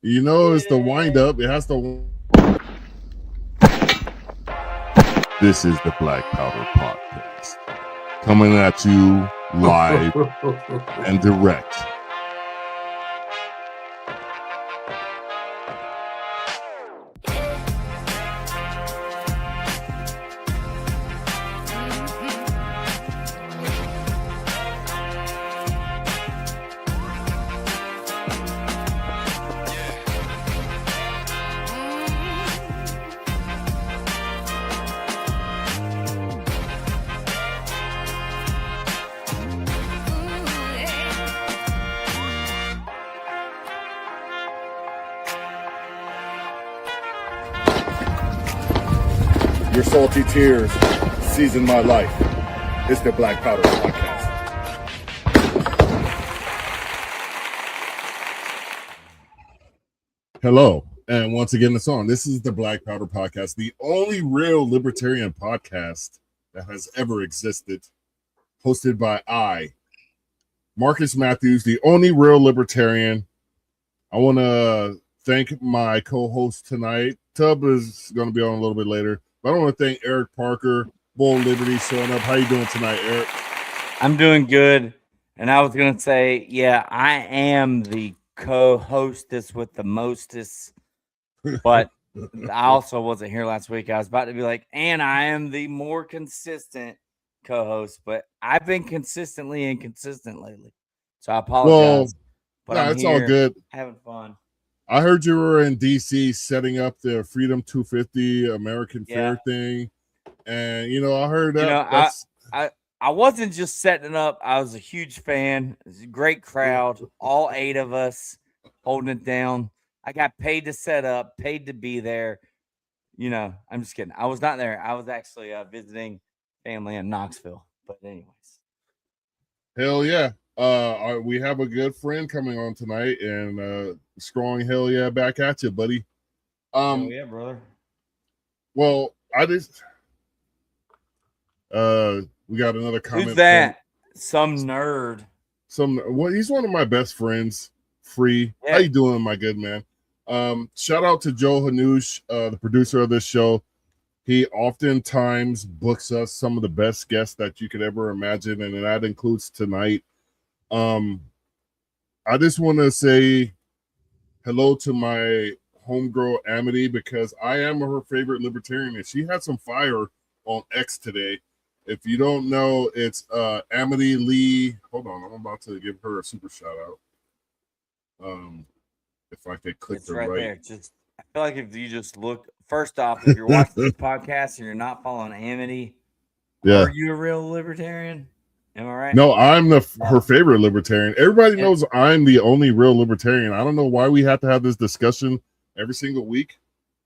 You know, it's the wind up. It has to. This is the Black Powder Podcast, coming at you live and direct. Your salty tears season my life. It's the Black Powder Podcast. Hello, and once again, it's on. This is the Black Powder Podcast, the only real libertarian podcast that has ever existed, hosted by Marcus Matthews, the only real libertarian. I want to thank my co-host tonight. Tub is going to be on a little bit later. But I want to thank Eric Parker, Bull Liberty, showing up. How you doing tonight, Eric? I'm doing good. And I was going to say, yeah, I am the co-hostess with the mostest. But I also wasn't here last week. I was about to be like, and I am the more consistent co-host. But I've been consistently inconsistent lately. So I apologize. Well, no, it's all good. Having fun. I heard you were in DC setting up the Freedom 250 American Fair thing, and I heard that. I wasn't just setting it up. I was a huge fan. It was a great crowd, all 8 of us holding it down. I got paid to set up, paid to be there. I'm just kidding. I was not there. I was actually visiting family in Knoxville. But anyways, hell yeah. We have a good friend coming on tonight, and strong hell yeah back at you, buddy. Hell yeah, brother. Well, we got another comment. Who's that? Some nerd. He's one of my best friends. Free. Yeah. How you doing, my good man? Shout out to Joe Hanoush, the producer of this show. He oftentimes books us some of the best guests that you could ever imagine, and that includes tonight. I just want to say hello to my homegirl Amity, because I am her favorite libertarian, and she had some fire on X today. If you don't know, it's Amity Lee. Hold on, I'm about to give her a super shout out. If I could click the right there. I feel like if you just look, first off, if you're watching this podcast and you're not following Amity, are you a real libertarian? Am I right? No, I'm her favorite libertarian. Everybody knows I'm the only real libertarian. I don't know why we have to have this discussion every single week,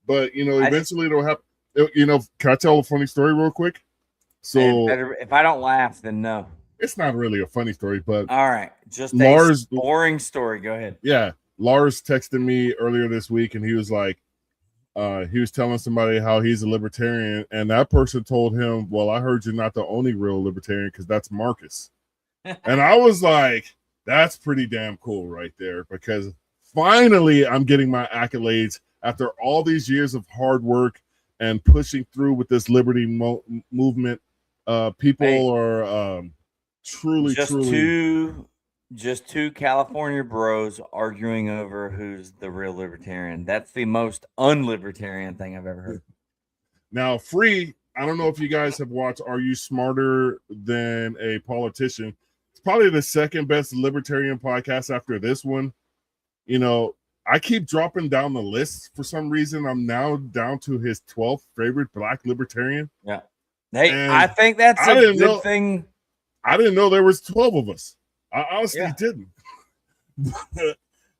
but eventually it'll happen. Can I tell a funny story real quick? So if I don't laugh, then no. It's not really a funny story, but all right, just a boring story. Go ahead. Yeah, Lars texted me earlier this week, and he was like, he was telling somebody how he's a libertarian, and that person told him, well, I heard you're not the only real libertarian, because that's Marcus. And I was like, that's pretty damn cool right there, because finally I'm getting my accolades after all these years of hard work and pushing through with this liberty movement. People are truly just two California bros arguing over who's the real libertarian. That's the most unlibertarian thing I've ever heard. Now, Free, I don't know if you guys have watched Are You Smarter Than a Politician? It's probably the second best libertarian podcast after this one. I keep dropping down the list for some reason. I'm now down to his 12th favorite black libertarian. Yeah. Hey, I think that's a good thing. I didn't know there was 12 of us. I honestly didn't.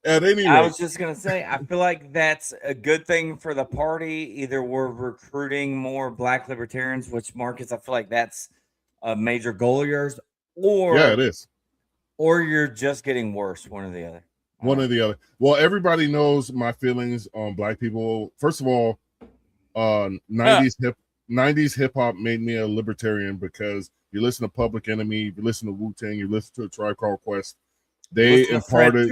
At any rate, I was just going to say, I feel like that's a good thing for the party. Either we're recruiting more black libertarians, which, Marcus, I feel like that's a major goal of yours, or it is. Or you're just getting worse, one or the other. One or the other. Well, everybody knows my feelings on black people. First of all, 90s hip hop made me a libertarian, because you listen to Public Enemy, you listen to Wu-Tang, you listen to A Tribe Called Quest. They imparted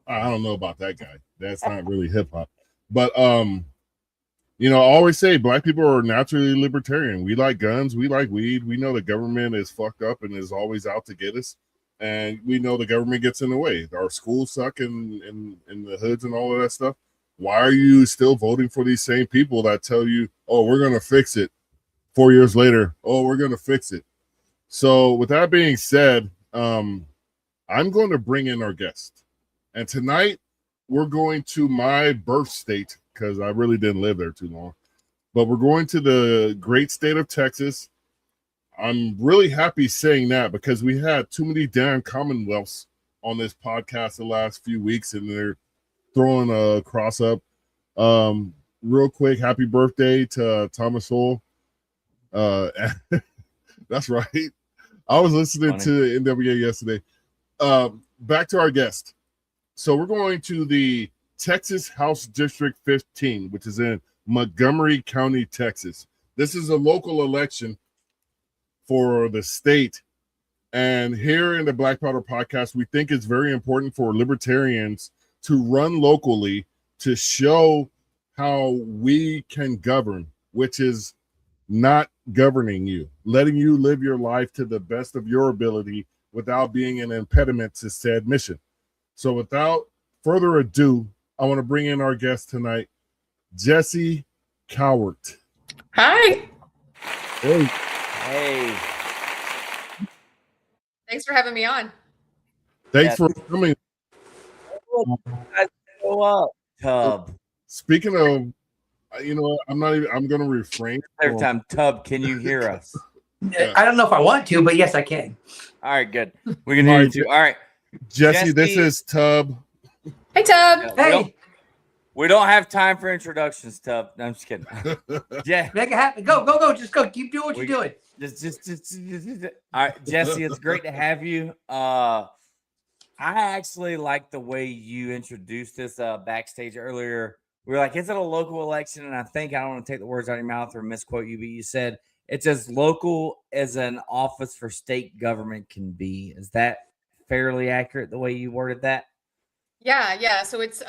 I don't know about that guy. That's not really hip hop. But you know, I always say black people are naturally libertarian. We like guns, we like weed. We know the government is fucked up and is always out to get us. And we know the government gets in the way. Our schools suck in the hoods and all of that stuff. Why are you still voting for these same people that tell you, oh, we're gonna fix it 4 years later? Oh, we're gonna fix it. So with that being said, I'm going to bring in our guest. And tonight we're going to my birth state because I really didn't live there too long. But we're going to the great state of Texas. I'm really happy saying that because we had too many damn Commonwealths on this podcast the last few weeks, and they're throwing a cross up. Real quick, happy birthday to Thomas Sowell. That's right. I was listening to NWA yesterday. Back to our guest. So we're going to the Texas House District 15, which is in Montgomery County, Texas. This is a local election for the state. And here in the Black Powder Podcast, we think it's very important for libertarians to run locally to show how we can govern, which is not governing you, letting you live your life to the best of your ability without being an impediment to said mission. So without further ado, I want to bring in our guest tonight, Jessi Cowart. Hi. Hey. Hey. Thanks for having me on. Thanks for coming. Go up, Tub. Speaking of, you know, I'm going to refrain. Every time, Tub, can you hear us? I don't know if I want to, but yes, I can. All right, good. We can hear you too. All right. Jessi, this is Tub. Hey, Tub. Hey. We don't have time for introductions, Tub. No, I'm just kidding. Yeah. Make it happen. Go. Just go. Keep doing what you're doing. Just. All right, Jessi, it's great to have you. I actually like the way you introduced this backstage earlier. We were like, is it a local election? And I don't want to take the words out of your mouth or misquote you, but you said it's as local as an office for state government can be. Is that fairly accurate the way you worded that? Yeah. So it's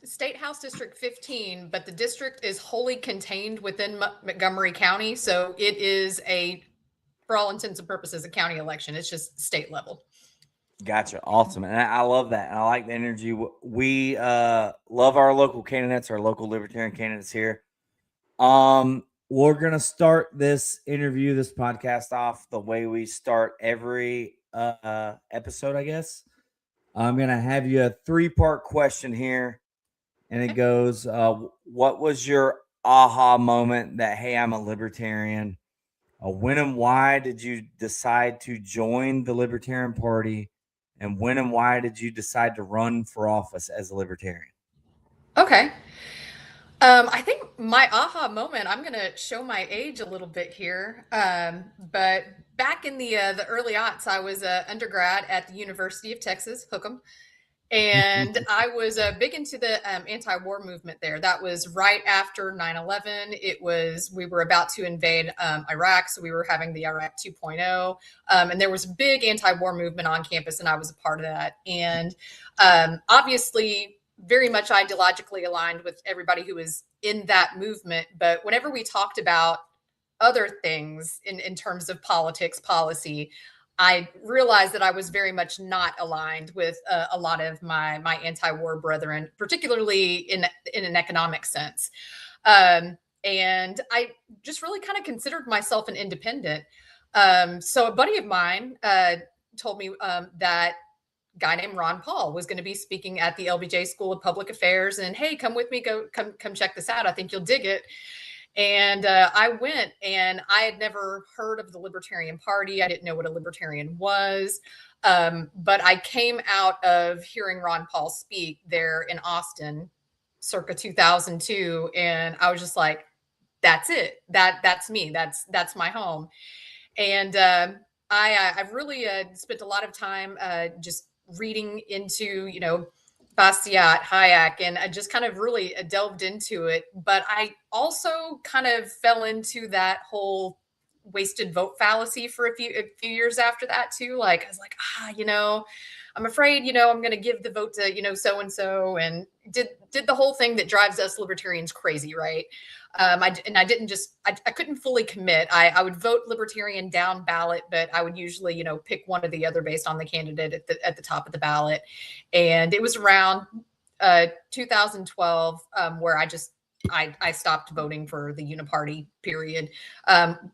State House District 15, but the district is wholly contained within Montgomery County. So it is for all intents and purposes, a county election. It's just state level. Gotcha. Awesome. And I love that. And I like the energy. We love our local candidates, our local libertarian candidates here. We're going to start this podcast off the way we start every episode, I guess. I'm going to have you a 3-part question here. And it goes, what was your aha moment that, hey, I'm a libertarian? When and why did you decide to join the Libertarian Party? And when and why did you decide to run for office as a libertarian? Okay. I think my aha moment, I'm going to show my age a little bit here. But back in the early aughts, I was an undergrad at the University of Texas, Hook'em. And I was big into the anti-war movement there. That was right after 9/11. We were about to invade Iraq. So we were having the Iraq 2.0. And there was a big anti-war movement on campus, and I was a part of that. And obviously, very much ideologically aligned with everybody who was in that movement. But whenever we talked about other things in terms of politics, policy, I realized that I was very much not aligned with a lot of my anti-war brethren, particularly in an economic sense. And I just really kind of considered myself an independent. So a buddy of mine told me that guy named Ron Paul was going to be speaking at the LBJ School of Public Affairs, and hey, come with me, come check this out. I think you'll dig it. And I went, and I had never heard of the Libertarian Party. I didn't know what a libertarian was. But I came out of hearing Ron Paul speak there in Austin circa 2002. And I was just like, that's it. That's me. That's my home. And I've really spent a lot of time just reading into, Bastiat, Hayek, and I just kind of really delved into it. But I also kind of fell into that whole wasted vote fallacy for a few years after that too. Like, I was like, I'm afraid, I'm going to give the vote to, so-and-so, and did the whole thing that drives us libertarians crazy, right? I couldn't fully commit. I would vote Libertarian down ballot, but I would usually, pick one or the other based on the candidate at the top of the ballot. And it was around 2012 where I stopped voting for the uniparty period,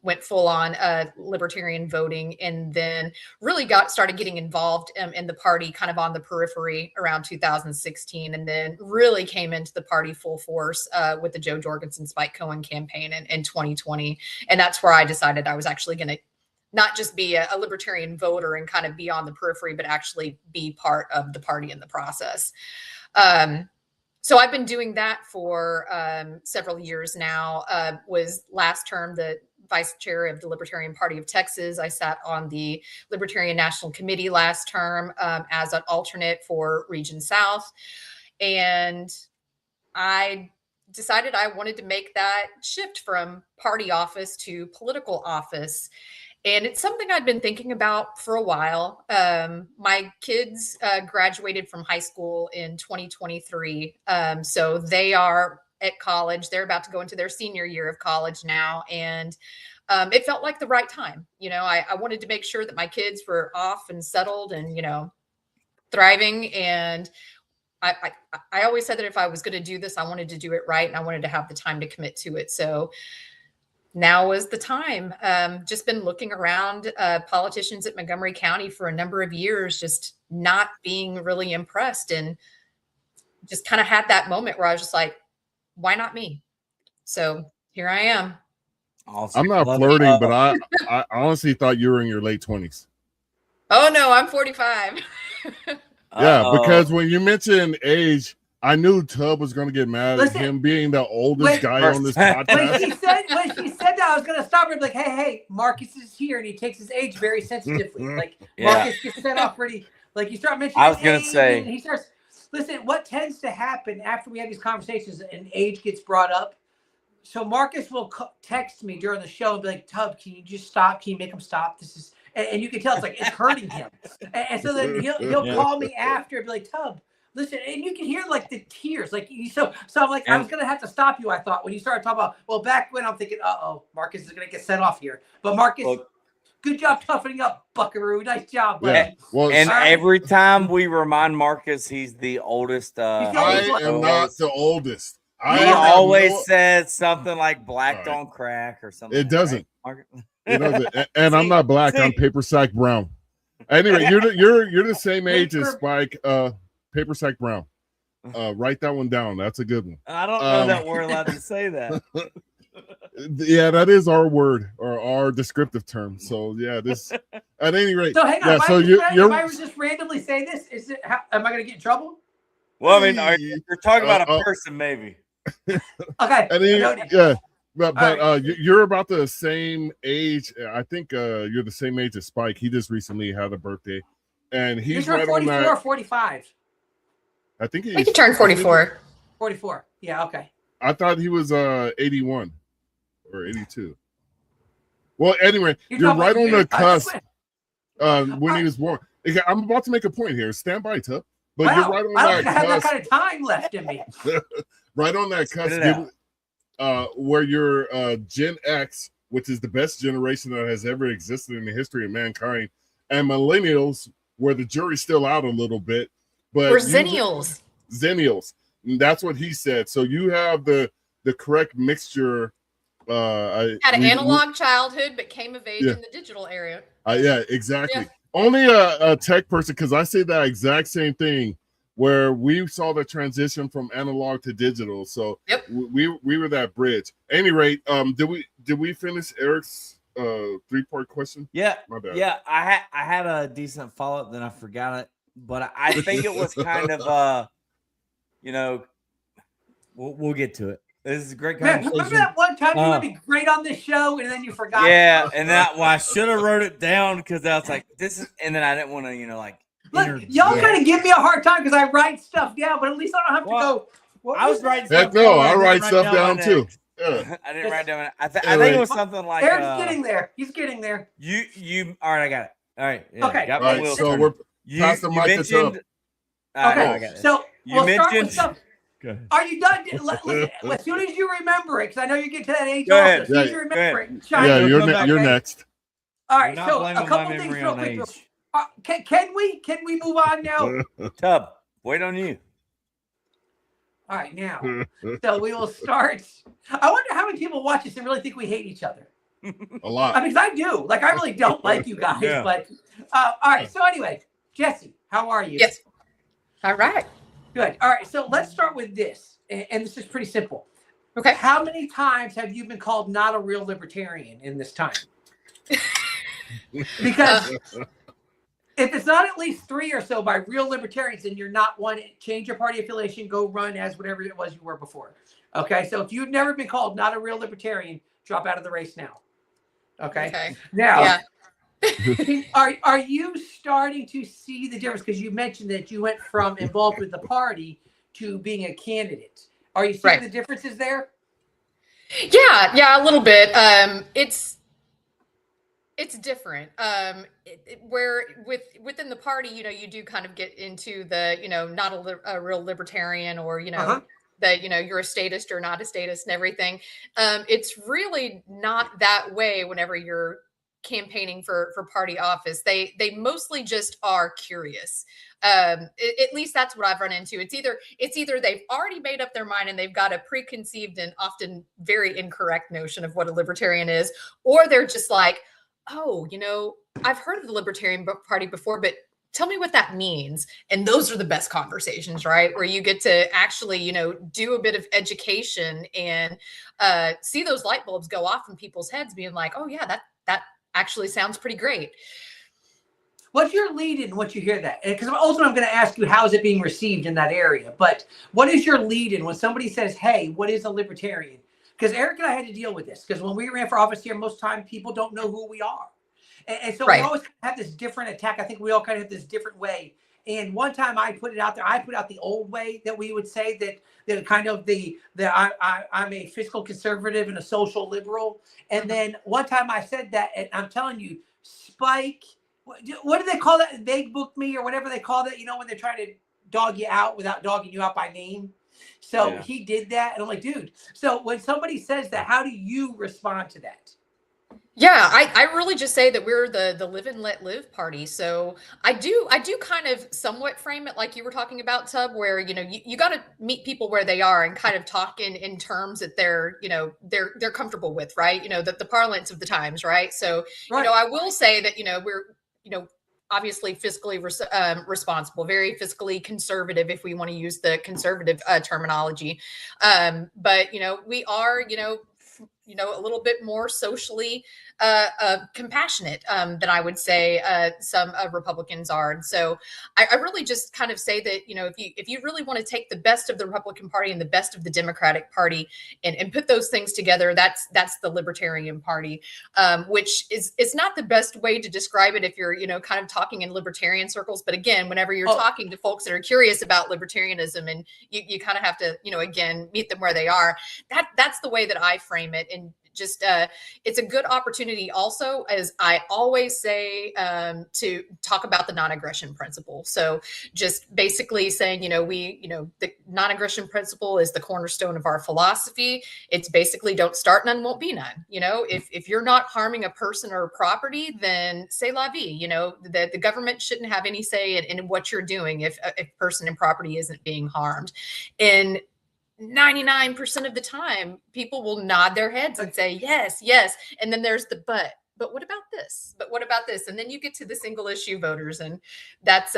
went full on libertarian voting, and then really started getting involved in the party kind of on the periphery around 2016, and then really came into the party full force with the Joe Jorgensen Spike Cohen campaign in 2020. And that's where I decided I was actually going to not just be a libertarian voter and kind of be on the periphery, but actually be part of the party in the process. So I've been doing that for several years now. Was last term the vice chair of the Libertarian Party of Texas. I sat on the Libertarian National Committee last term as an alternate for Region South. And I decided I wanted to make that shift from party office to political office. And it's something I'd been thinking about for a while. My kids graduated from high school in 2023. So they are at college. They're about to go into their senior year of college now. And it felt like the right time. I wanted to make sure that my kids were off and settled and, thriving. And I always said that if I was going to do this, I wanted to do it right. And I wanted to have the time to commit to it. So now was the time. Just been looking around politicians at Montgomery County for a number of years, just not being really impressed, and just kind of had that moment where I was just like, why not me? So here I am. I'm not flirting, but I honestly thought you were in your late 20s. Oh, no, I'm 45. Yeah, because when you mentioned age, I knew Tub was going to get mad at him being the oldest guy on this podcast. When she said that, I was going to stop her and be like, hey, Marcus is here, and he takes his age very sensitively. Like, Marcus gets set off pretty, like, you start mentioning I was going to say. He starts, listen, what tends to happen after we have these conversations and age gets brought up, so Marcus will text me during the show and be like, Tub, can you just stop? Can you make him stop? This is, and you can tell it's like, it's hurting him. And so then he'll call me after and be like, Tub, listen, and you can hear like the tears, like so I'm like, I was gonna have to stop you. I thought when you started talking about, well, back when I'm thinking, Marcus is gonna get set off here. But Marcus, good job toughening up, Buckaroo. Nice job, buddy. Yeah. Well, and every time we remind Marcus he's the oldest. I am not the oldest. He always says something like black don't crack or something. It doesn't. Right? It doesn't. And I'm not black. I'm paper sack brown. Anyway, you're the same age as Spike. Paper sack brown. Write that one down. That's a good one. I don't know that we're allowed to say that. Yeah, that is our word or our descriptive term. So yeah, this at any rate. So hang on. If I was just randomly say this, am I going to get in trouble? Well, I mean, you're talking about a person, maybe. Okay. Yeah. But you're about the same age. I think you're the same age as Spike. He just recently had a birthday, and he's right 44 on that. or 45. I think he turned 44. 44. Yeah. Okay. I thought he was 81 or 82. Well, anyway, you're right on the cusp when he was born. I'm about to make a point here. Stand by, Tup. But you're right on that cusp. I don't have that kind of time left in me. Right on that cusp. Where you're Gen X, which is the best generation that has ever existed in the history of mankind, and millennials, where the jury's still out a little bit. But we're Zennials. Zennials. And that's what he said. So you have the correct mixture. Had an analog childhood, but came of age in the digital era. Yeah, exactly. Yeah. Only a tech person, because I say that exact same thing, where we saw the transition from analog to digital. So we were that bridge. At any rate, did we finish Eric's 3-part question? Yeah. My bad. Yeah, I had a decent follow-up, then I forgot it. But I think it was kind of we'll get to it. This is a great conversation. Remember that one time you would be great on this show and then you forgot? Yeah, and I should have wrote it down because I was like, this is, and then I didn't want to, Look, y'all kind of give me a hard time because I write stuff down, but at least I don't have to go. I was writing stuff down. I write stuff down too. Yeah. I didn't write down. I think it was something like. Eric's getting there. He's getting there. You. All right, I got it. All right. Yeah, okay. Got right, so Pass the mic to Tub. mentioned. Okay, I got this. so You we'll start with mentioned- stuff. Go ahead. Are you done? Listen, as soon as you remember it, because I know you get to that age Go also. ahead. As soon as Yeah, you go remember ahead. it, chime Yeah, in. you're come back, you're okay? next. All We're right, not so blaming a my couple things memory real on quick. age. Can we move on now? Tub, wait on you. All right, now. So we will start. I wonder how many people watch this and really think we hate each other. A lot. I mean, 'cause I do. Like, I really don't like you guys. Yeah. But all right. So anyway, Jessi, how are you? Yes. All right. Good. All right. So let's start with this, and this is pretty simple. Okay. How many times have you been called not a real libertarian in this time? Because if it's not at least 3 or so by real libertarians, then you're not one. Change your party affiliation, go run as whatever it was you were before. Okay. So if you've never been called not a real libertarian, drop out of the race now. Okay. Now, Yeah. are you starting to see the difference? Because you mentioned that you went from involved with the party to being a candidate. Are you seeing Right. the differences there? Yeah, a little bit. It's different. Where within the party, you do kind of get into the, not a real libertarian, or that you're a statist or not a statist and everything. It's really not that way whenever you're campaigning for party office. They mostly just are curious. At least that's what I've run into. It's either they've already made up their mind and they've got a preconceived and often very incorrect notion of what a libertarian is, or they're just like, oh, I've heard of the Libertarian Party before, but tell me what that means. And those are the best conversations, right? Where you get to actually, do a bit of education and see those light bulbs go off in people's heads, being like, oh yeah, that actually sounds pretty great. What's your lead in once you hear that? Because ultimately I'm going to ask you, how is it being received in that area? But what is your lead in when somebody says, hey, what is a libertarian? Because Eric and I had to deal with this. Because when we ran for office here, most time people don't know who we are. And so Right. we always have this different attack. I think we all kind of have this different way. And one time I put it out there. I put out the old way that we would say that kind of I'm a fiscal conservative and a social liberal. And then one time I said that, and I'm telling you, Spike, what do they call that? They booked me or whatever they call that, when they're trying to dog you out without dogging you out by name. So Yeah. he did that. And I'm like, dude, so when somebody says that, how do you respond to that? Yeah, I really just say that we're the live and let live party. So I do kind of somewhat frame it like you were talking about, Tub, where you got to meet people where they are and kind of talk in terms that they're comfortable with, right? The parlance of the times, right? So Right. I will say that we're obviously fiscally responsible, very fiscally conservative, if we want to use the conservative terminology. But we are a little bit more socially compassionate than I would say some Republicans are. And so I really just kind of say that, if you really want to take the best of the Republican Party and the best of the Democratic Party and put those things together, that's the Libertarian Party, which is not the best way to describe it if you're, kind of talking in libertarian circles. But again, whenever you're talking to folks that are curious about libertarianism, and you kind of have to, again, meet them where they are, that's the way that I frame it. And just it's a good opportunity also, as I always say, to talk about the non-aggression principle. So just basically saying, the non-aggression principle is the cornerstone of our philosophy. It's basically don't start none, won't be none. If you're not harming a person or property, then c'est la vie. The government shouldn't have any say in what you're doing if person and property isn't being harmed. And 99% of the time, people will nod their heads and say, yes. And then there's the but what about this? But what about this? And then you get to the single issue voters. And that's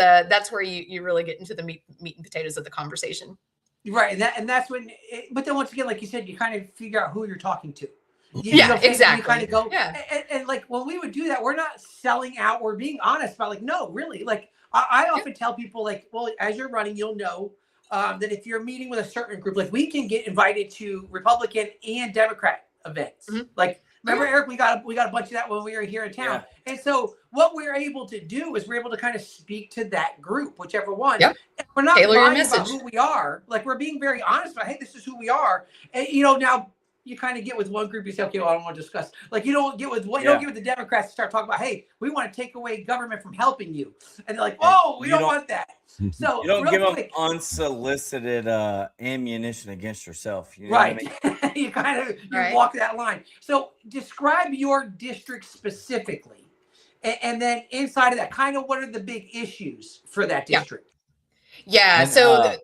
where you really get into the meat and potatoes of the conversation. Right. And that's when, but then once again, like you said, you kind of figure out who you're talking to. Exactly. You kind of go, yeah. And like when we would do that, we're not selling out. We're being honest about no, really. Like I often tell people well, as you're running, you'll know that if you're meeting with a certain group, like we can get invited to Republican and Democrat events. Mm-hmm. Like, remember, Eric, we got a bunch of that when we were here in town. Yeah. And so what we're able to do is we're able to kind of speak to that group, whichever one. Yep. And we're not lying about who we are. Like, we're being very honest about, hey, this is who we are. And, now you kind of get with one group, you say, okay, well, I don't want to discuss. Like you don't get with what you don't get with the Democrats to start talking about, hey, we want to take away government from helping you. And they're like, whoa, we don't want that. So you don't give quick, them unsolicited ammunition against yourself. You know right. what I mean? You kind of walk that line. So describe your district specifically. And then inside of that, kind of what are the big issues for that district? Yeah. And, so go ahead.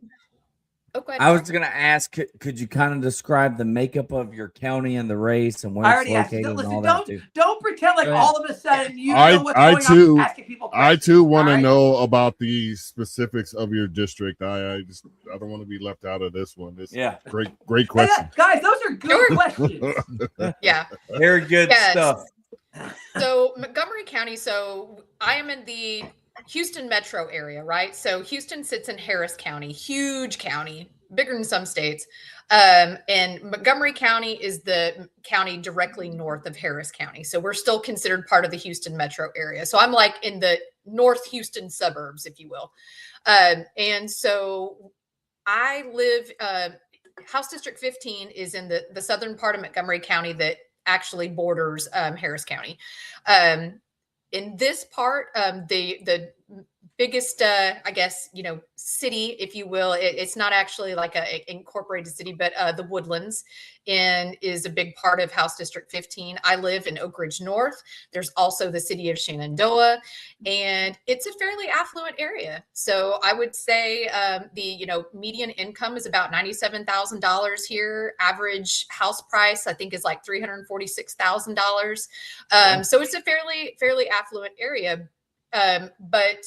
I was going to ask, could you kind of describe the makeup of your county and the race and where it's located and all that too? Don't pretend like all of a sudden you know what's going on. Asking people I questions. too want to know about the specifics of your district. I don't want to be left out of this one. Great question. Hey, guys, those are good questions. Yeah. Very good stuff. So Montgomery County, so I am in the Houston metro area, right? So Houston sits in Harris County, huge county, bigger than some states. And Montgomery County is the county directly north of Harris County. So we're still considered part of the Houston metro area. So I'm like in the North Houston suburbs, if you will. And so I live, House District 15 is in the southern part of Montgomery County that actually borders Harris County. In this part, the biggest, I guess, city, if you will, it's not actually like a incorporated city, but the Woodlands is a big part of House District 15. I live in Oak Ridge North. There's also the city of Shenandoah, and it's a fairly affluent area. So I would say the median income is about $97,000 here. Average house price, I think, is like $346,000. So it's a fairly affluent area, but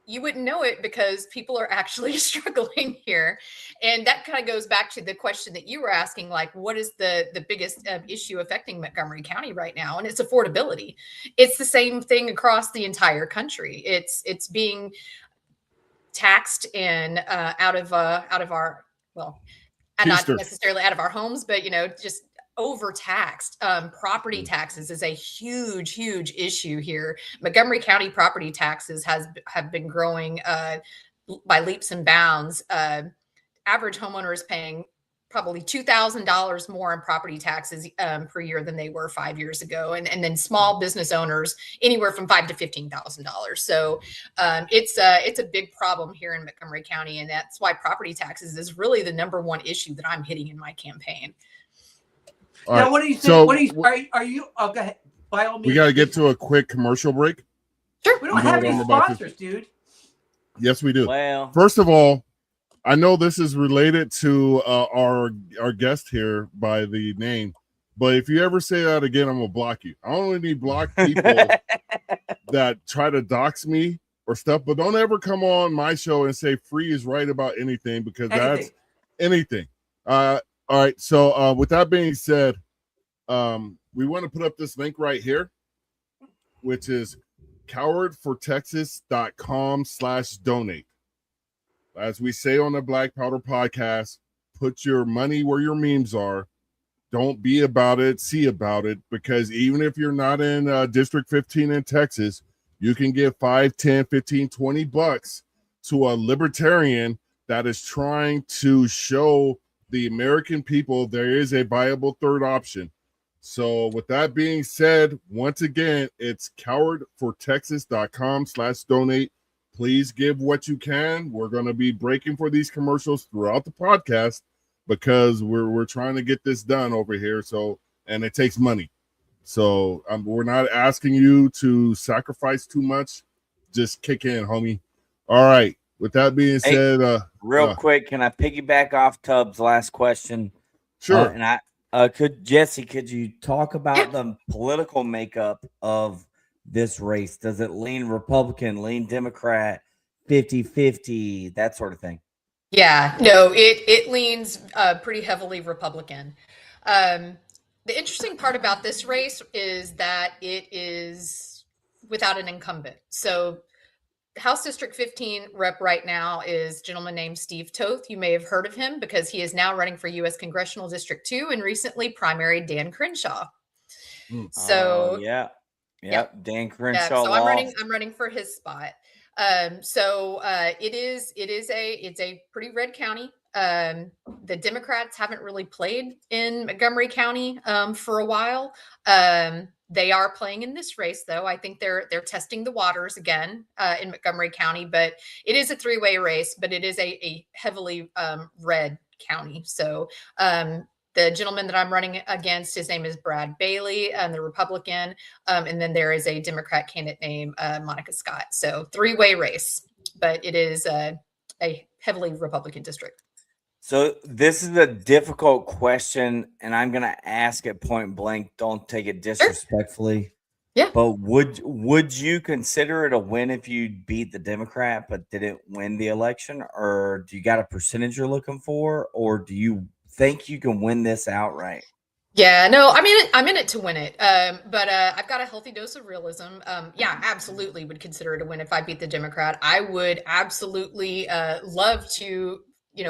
you wouldn't know it because people are actually struggling here. And that kind of goes back to the question that you were asking, like, what is the biggest issue affecting Montgomery County right now? And it's affordability. It's the same thing across the entire country. It's being taxed and out of our, well, not necessarily out of our homes, but, just overtaxed. Property taxes is a huge issue here. Montgomery County property taxes have been growing by leaps and bounds. Average homeowner is paying probably $2,000 more in property taxes per year than they were 5 years ago, and then small business owners anywhere from $5,000 to $15,000. So it's a big problem here in Montgomery County, and that's why property taxes is really the number one issue that I'm hitting in my campaign. All now, right. what are you saying? So, are you? Oh, go ahead. By all means. We got to get to a quick commercial break. Sure. We don't have any sponsors, dude. Yes, we do. Well, first of all, I know this is related to our guest here by the name, but if you ever say that again, I'm gonna block you. I only need block people that try to dox me or stuff, but don't ever come on my show and say Free is right about anything, because that's anything. All right, so with that being said, we want to put up this link right here, which is cowardfortexas.com/donate. As we say on the Black Powder Podcast, put your money where your memes are. Don't be about it, see about it, because even if you're not in District 15 in Texas, you can give $5, $10, $15, $20 to a libertarian that is trying to show the American people there is a viable third option. So with that being said, once again, it's cowardfortexas.com/donate. Please give what you can. We're going to be breaking for these commercials throughout the podcast because we're trying to get this done over here. So, and it takes money. So we're not asking you to sacrifice too much. Just kick in, homie. All right. With that being said, real quick, can I piggyback off Tubbs' last question? Sure. And Jessi, could you talk about the political makeup of this race? Does it lean Republican, lean Democrat, 50-50, that sort of thing? Yeah, no, it leans pretty heavily Republican. The interesting part about this race is that it is without an incumbent. So House District 15 rep right now is a gentleman named Steve Toth. You may have heard of him because he is now running for U.S. Congressional District 2 and recently primaried Dan Crenshaw. So Yep, Dan Crenshaw. Yeah, so I'm running for his spot. So it's a pretty red county. The Democrats haven't really played in Montgomery County for a while. They are playing in this race, though. I think they're testing the waters again in Montgomery County, but it is a three-way race, but it is a heavily red county. So the gentleman that I'm running against, his name is Brad Bailey, the Republican, and then there is a Democrat candidate named Monica Scott. So three-way race, but it is a heavily Republican district. So this is a difficult question, and I'm going to ask it point blank. Don't take it disrespectfully. Yeah. But would you consider it a win if you beat the Democrat but didn't win the election? Or do you got a percentage you're looking for? Or do you think you can win this outright? Yeah, no, I'm in it to win it. But I've got a healthy dose of realism. Yeah, absolutely would consider it a win if I beat the Democrat. I would absolutely love to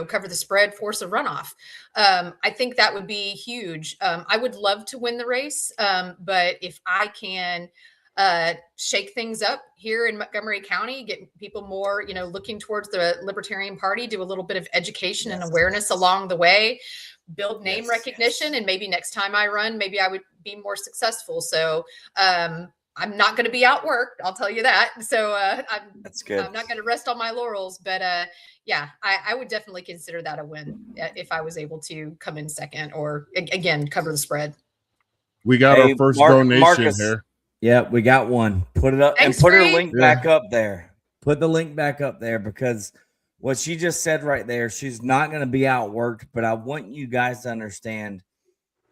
cover the spread, force a runoff. I think that would be huge. I would love to win the race, but if I can shake things up here in Montgomery County, get people more, looking towards the Libertarian Party, do a little bit of education and awareness along the way, build name recognition, and maybe next time I run, maybe I would be more successful. So I'm not going to be outworked, I'll tell you that. So that's good. I'm not going to rest on my laurels, but yeah, I would definitely consider that a win if I was able to come in second or again cover the spread. We got our first donation Marcus, here. Yeah, we got one. Put it up. Thanks, and put her Reed. link back up there. Put the link back up there, because what she just said right there, she's not going to be outworked, but I want you guys to understand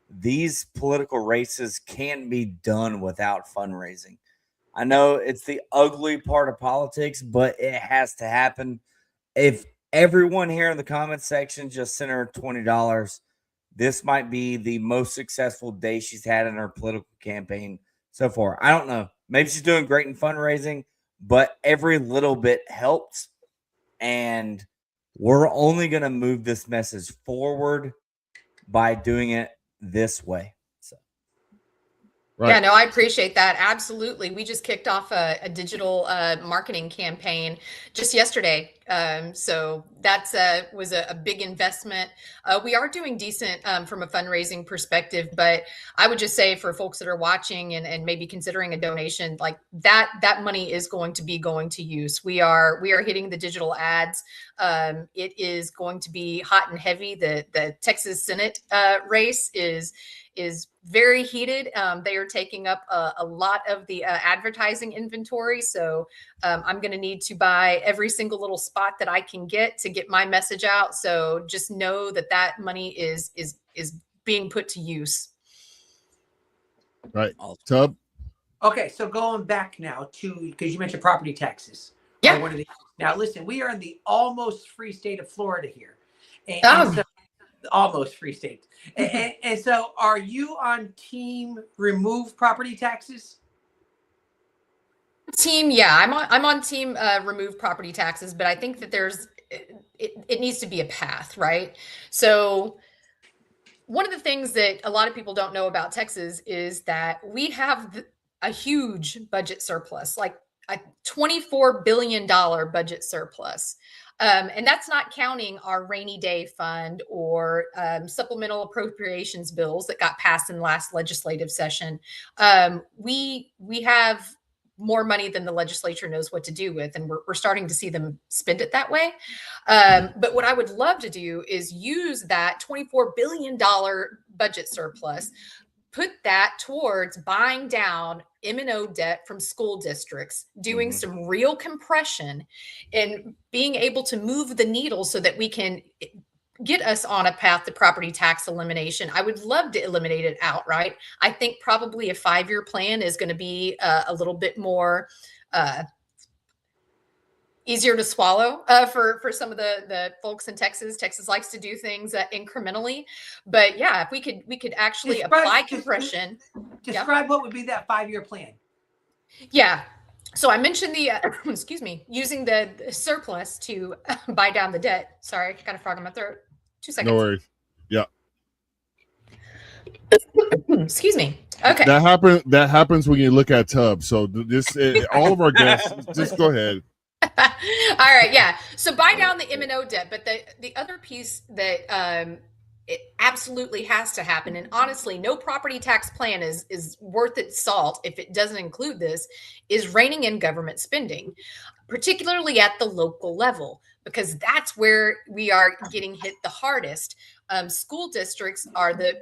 these political races can be done without fundraising. I know it's the ugly part of politics, but it has to happen. If everyone here in the comment section just sent her $20, this might be the most successful day she's had in her political campaign so far. I don't know. Maybe she's doing great in fundraising, but every little bit helps. And we're only going to move this message forward by doing it this way. So, right. Yeah, no, I appreciate that. Absolutely. We just kicked off a digital marketing campaign just yesterday. So that's was a big investment. We are doing decent from a fundraising perspective, but I would just say for folks that are watching and maybe considering a donation, like that money is going to use. We are hitting the digital ads. It is going to be hot and heavy. The Texas Senate race is very heated. They are taking up a lot of the advertising inventory. So I'm going to need to buy every single little spot that I can get to get my message out. So just know that money is being put to use. Right. Tub. Okay. So going back now because you mentioned property taxes. Yeah. Now listen, we are in the almost free state of Florida here. And so, almost free state. And so are you on team remove property taxes? Team, yeah, I'm on team remove property taxes, but I think that it needs to be a path, right? So one of the things that a lot of people don't know about Texas is that we have a huge budget surplus, like a $24 billion budget surplus. And that's not counting our rainy day fund or supplemental appropriations bills that got passed in the last legislative session. We have more money than the legislature knows what to do with, and we're starting to see them spend it that way. But what I would love to do is use that $24 billion budget surplus, put that towards buying down M&O debt from school districts, doing some real compression, and being able to move the needle so that we can get us on a path to property tax elimination. I would love to eliminate it outright. I think probably a 5-year plan is going to be a little bit more easier to swallow for some of the folks in Texas. Texas likes to do things incrementally, but yeah, if we could actually apply compression. Describe what would be that 5-year plan. Yeah. So I mentioned the using the surplus to buy down the debt. Sorry, I got a frog in my throat. 2 seconds. No worries. Yeah. Excuse me. Okay. That happens when you look at Tub. So this all of our guests. Just go ahead. All right, yeah. So buy down the M&O debt, but the other piece that it absolutely has to happen, and honestly, no property tax plan is worth its salt if it doesn't include this, is reining in government spending, particularly at the local level, because that's where we are getting hit the hardest. School districts are the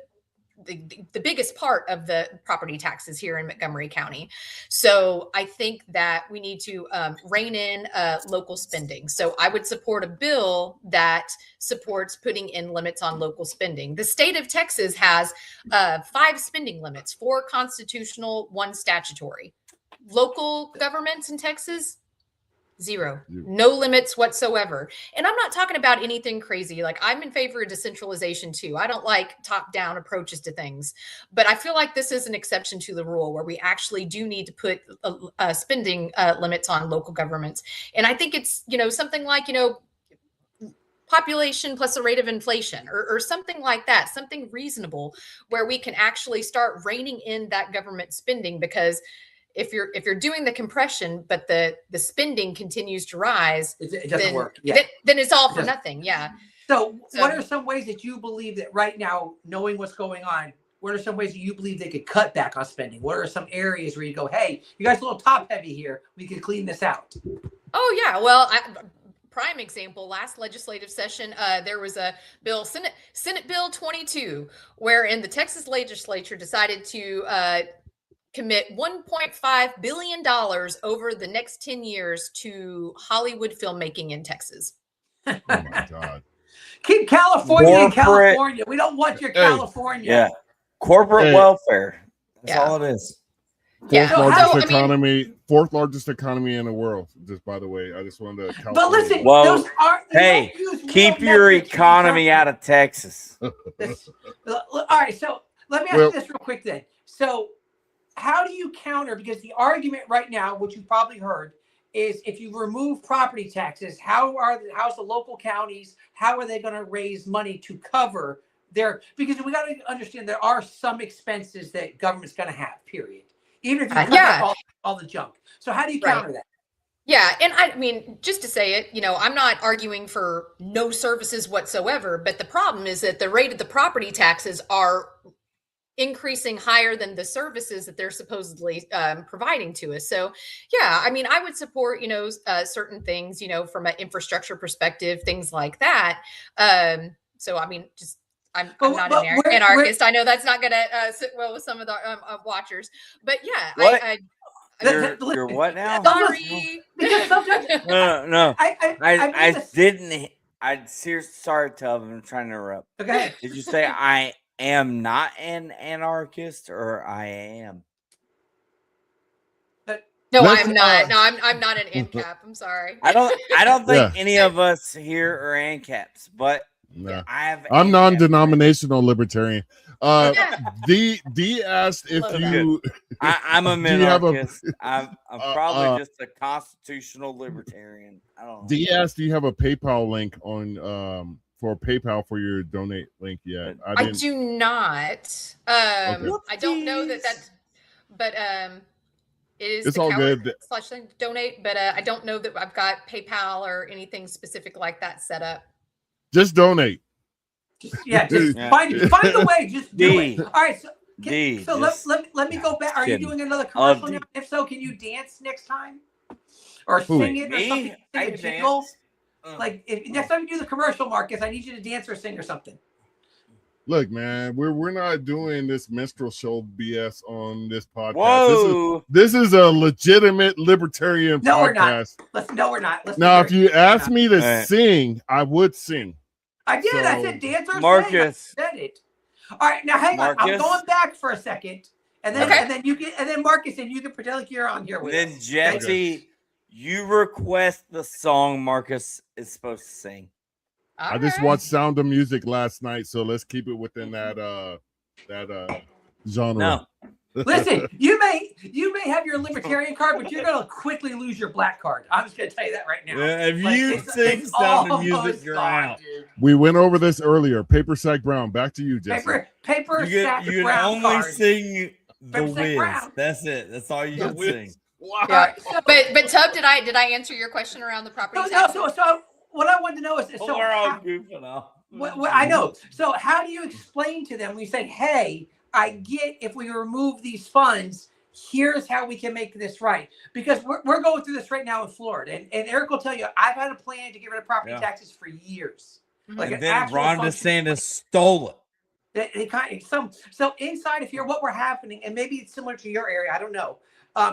biggest part of the property taxes here in Montgomery County. So I think that we need to rein in local spending. So I would support a bill that supports putting in limits on local spending. The state of Texas has 5 spending limits, 4 constitutional, 1 statutory. Local governments in Texas, 0, no limits whatsoever. And I'm not talking about anything crazy. Like, I'm in favor of decentralization too. I don't like top-down approaches to things, but I feel like this is an exception to the rule where we actually do need to put spending limits on local governments. And I think it's, something like, population plus a rate of inflation or something like that, something reasonable where we can actually start reining in that government spending, because if you're doing the compression, but the spending continues to rise, it doesn't work. Yeah. Then it's all for nothing. Yeah. So what are some ways that you believe that right now, knowing what's going on, what are some ways that you believe they could cut back on spending? What are some areas where you go, hey, you guys are a little top heavy here, we could clean this out? Oh yeah. Well, prime example, last legislative session, there was a bill, Senate Bill 22, wherein the Texas legislature decided to commit $1.5 billion over the next 10 years to Hollywood filmmaking in Texas. Oh my God. Keep California in California. We don't want your California. Yeah. Corporate welfare. That's all it is. Fourth largest economy in the world. Just by the way, I just wanted to. But listen, hey, keep your economy out of Texas. All right, so let me ask you this real quick then. So, how do you counter? Because the argument right now, which you probably heard, is if you remove property taxes, how's the local counties? How are they going to raise money to cover their? Because we got to understand there are some expenses that government's going to have. Period. Even if you cut back all the junk. So how do you counter that? Yeah, and I mean, just to say it, I'm not arguing for no services whatsoever, but the problem is that the rate of the property taxes are increasing higher than the services that they're supposedly providing to us. So, yeah, I mean, I would support, certain things, from an infrastructure perspective, things like that. So, I mean, just I'm not an anarchist. I know that's not going to sit well with some of the watchers, but yeah, You're what now? Sorry. No. I didn't. Sorry, Tub. I'm trying to interrupt. Okay. Did you say I am not an anarchist, or I am? No, I'm not. No, I'm not an ANCAP. I'm sorry. I don't think any of us here are ANCAPs, but no. I'm non-denominational libertarian. D asked if you. I'm a minarchist. I'm probably just a constitutional libertarian. I don't know. D asked, do you have a PayPal link on for PayPal for your donate link yet? I do not. I don't know that's, but it is. It's all good. / donate, but I don't know that I've got PayPal or anything specific like that set up. Just donate. Find the way. Just do it. All right. So let me go back. Are you doing another commercial now? If so, can you dance next time, or sing it, or something? Sing a jingle. Like if next time you do the commercial, Marcus, I need you to dance or sing or something. Look, man, we're not doing this minstrel show BS on this podcast. Whoa. This is a legitimate libertarian podcast. We're not. Now, if you asked me to sing, I would sing. I did. I said dance or Marcus. sing. I said it. All right, now hang on. I'm going back for a second, and then Marcus, and you can pretend like you're on here with us. Then Jessi, you request the song Marcus is supposed to sing. I just watched Sound of Music last night, so let's keep it within that genre. No. Listen, you may have your libertarian card, but you're gonna quickly lose your black card. I'm just gonna tell you that right now. If you sing Sound of Music, you're out. We went over this earlier. Paper Sack Brown. Back to you, Jessi. Paper Sack Brown. You can only card. sing The Paper Sack Wiz. Brown. That's it. That's all you can sing. Wow. Yeah. But Tub, did I answer your question around the property tax? So what I wanted to know is, so we're all goofing off. I know. So how do you explain to them? We say, hey, I get if we remove these funds, here's how we can make this right. Because we're going through this right now in Florida. And Eric will tell you, I've had a plan to get rid of property taxes for years. Like and then Ron DeSantis stole it. So inside of here, what we're happening, and maybe it's similar to your area, I don't know.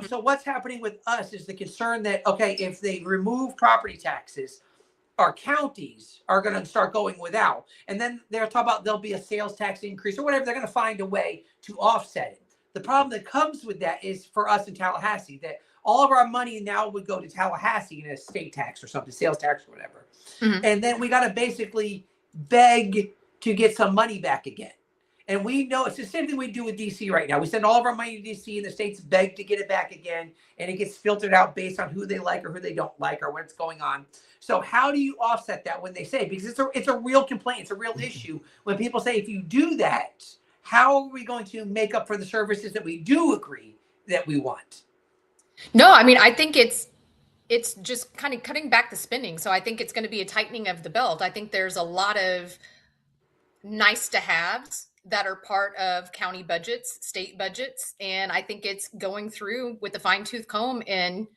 So what's happening with us is the concern that, okay, if they remove property taxes, our counties are going to start going without. And then they're talking about there'll be a sales tax increase or whatever. They're going to find a way to offset it. The problem that comes with that is for us in Tallahassee, that all of our money now would go to Tallahassee in a state tax or something, sales tax or whatever. Mm-hmm. And then we got to basically beg to get some money back again. And we know it's the same thing we do with DC right now. We send all of our money to DC and the states beg to get it back again. And it gets filtered out based on who they like or who they don't like or what's going on. So how do you offset that when they say, because it's a real complaint, it's a real issue. When people say, if you do that, how are we going to make up for the services that we do agree that we want? No, I mean, I think it's just kind of cutting back the spending. So I think it's going to be a tightening of the belt. I think there's a lot of nice to haves that are part of county budgets, state budgets. And I think it's going through with the fine tooth comb and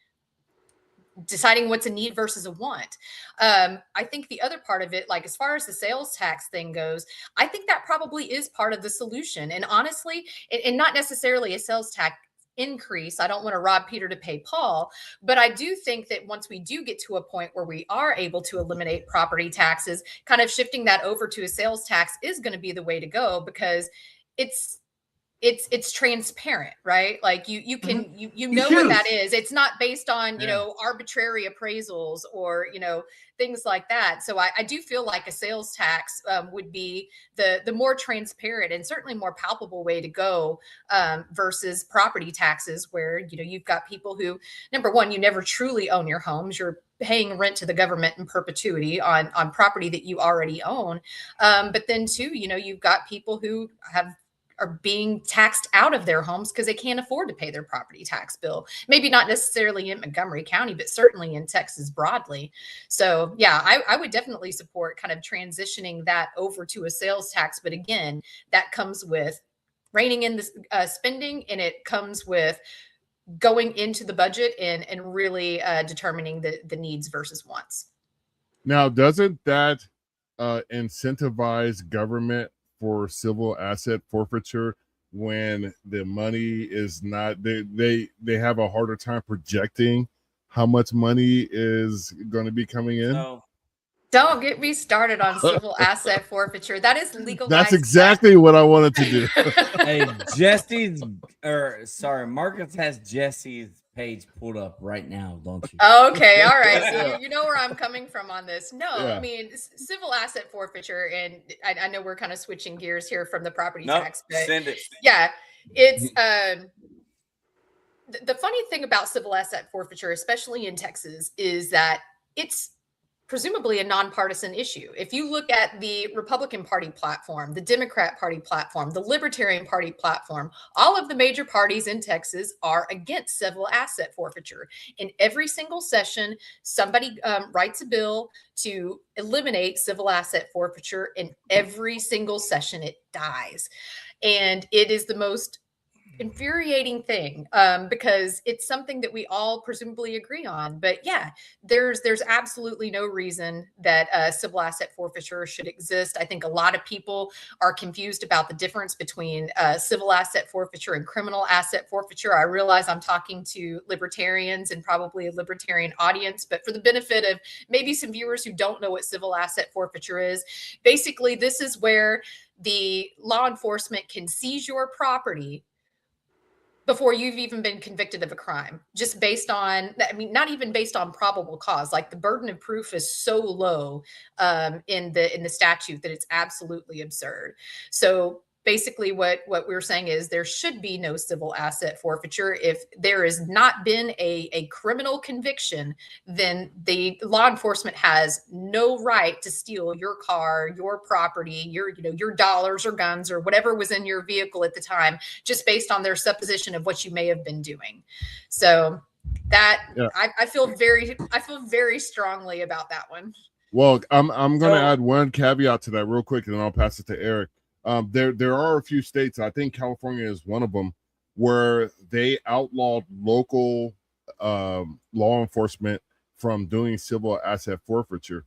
deciding what's a need versus a want. I think the other part of it, like as far as the sales tax thing goes, I think that probably is part of the solution. And honestly, and not necessarily a sales tax increase. I don't want to rob Peter to pay Paul, but I do think that once we do get to a point where we are able to eliminate property taxes, kind of shifting that over to a sales tax is going to be the way to go, because it's transparent, right? Like you can, mm-hmm. you know what that is. It's not based on, you know, arbitrary appraisals or, you know, things like that. So I do feel like a sales tax would be the more transparent and certainly more palpable way to go versus property taxes, where, you know, you've got people who, number one, you never truly own your homes. You're paying rent to the government in perpetuity on property that you already own. But then too, you know, you've got people who are being taxed out of their homes because they can't afford to pay their property tax bill. Maybe not necessarily in Montgomery County, but certainly in Texas broadly. So yeah, I would definitely support kind of transitioning that over to a sales tax. But again, that comes with reining in the spending, and it comes with going into the budget and really determining the needs versus wants. Now, doesn't that incentivize government for civil asset forfeiture when the money is not, they have a harder time projecting how much money is going to be coming in? No. Don't get me started on civil asset forfeiture. That is legal. That's exactly what I wanted to do. Hey, Marcus has Jesse's page pulled up right now, don't you? Okay, all right. So you know where I'm coming from on this. No, yeah. I mean, civil asset forfeiture, and I know we're kind of switching gears here from the property tax, but send it. Yeah, it's the funny thing about civil asset forfeiture, especially in Texas, is that it's presumably a nonpartisan issue. If you look at the Republican Party platform, the Democrat Party platform, the Libertarian Party platform, all of the major parties in Texas are against civil asset forfeiture. In every single session, somebody writes a bill to eliminate civil asset forfeiture. In every single session, it dies. And it is the most infuriating thing because it's something that we all presumably agree on. But yeah, there's absolutely no reason that civil asset forfeiture should exist. I think a lot of people are confused about the difference between civil asset forfeiture and criminal asset forfeiture. I realize I'm talking to libertarians and probably a libertarian audience, but for the benefit of maybe some viewers who don't know what civil asset forfeiture is, basically this is where the law enforcement can seize your property before you've even been convicted of a crime, just based on, I mean, not even based on probable cause. Like the burden of proof is so low in the statute that it's absolutely absurd. So basically what we're saying is there should be no civil asset forfeiture. If there has not been a criminal conviction, then the law enforcement has no right to steal your car, your property, your dollars or guns or whatever was in your vehicle at the time, just based on their supposition of what you may have been doing. So That Yeah. I feel very strongly about that one. Well, I'm going to So- add one caveat to that real quick, and then I'll pass it to Eric. There are a few states, I think California is one of them, where they outlawed local law enforcement from doing civil asset forfeiture.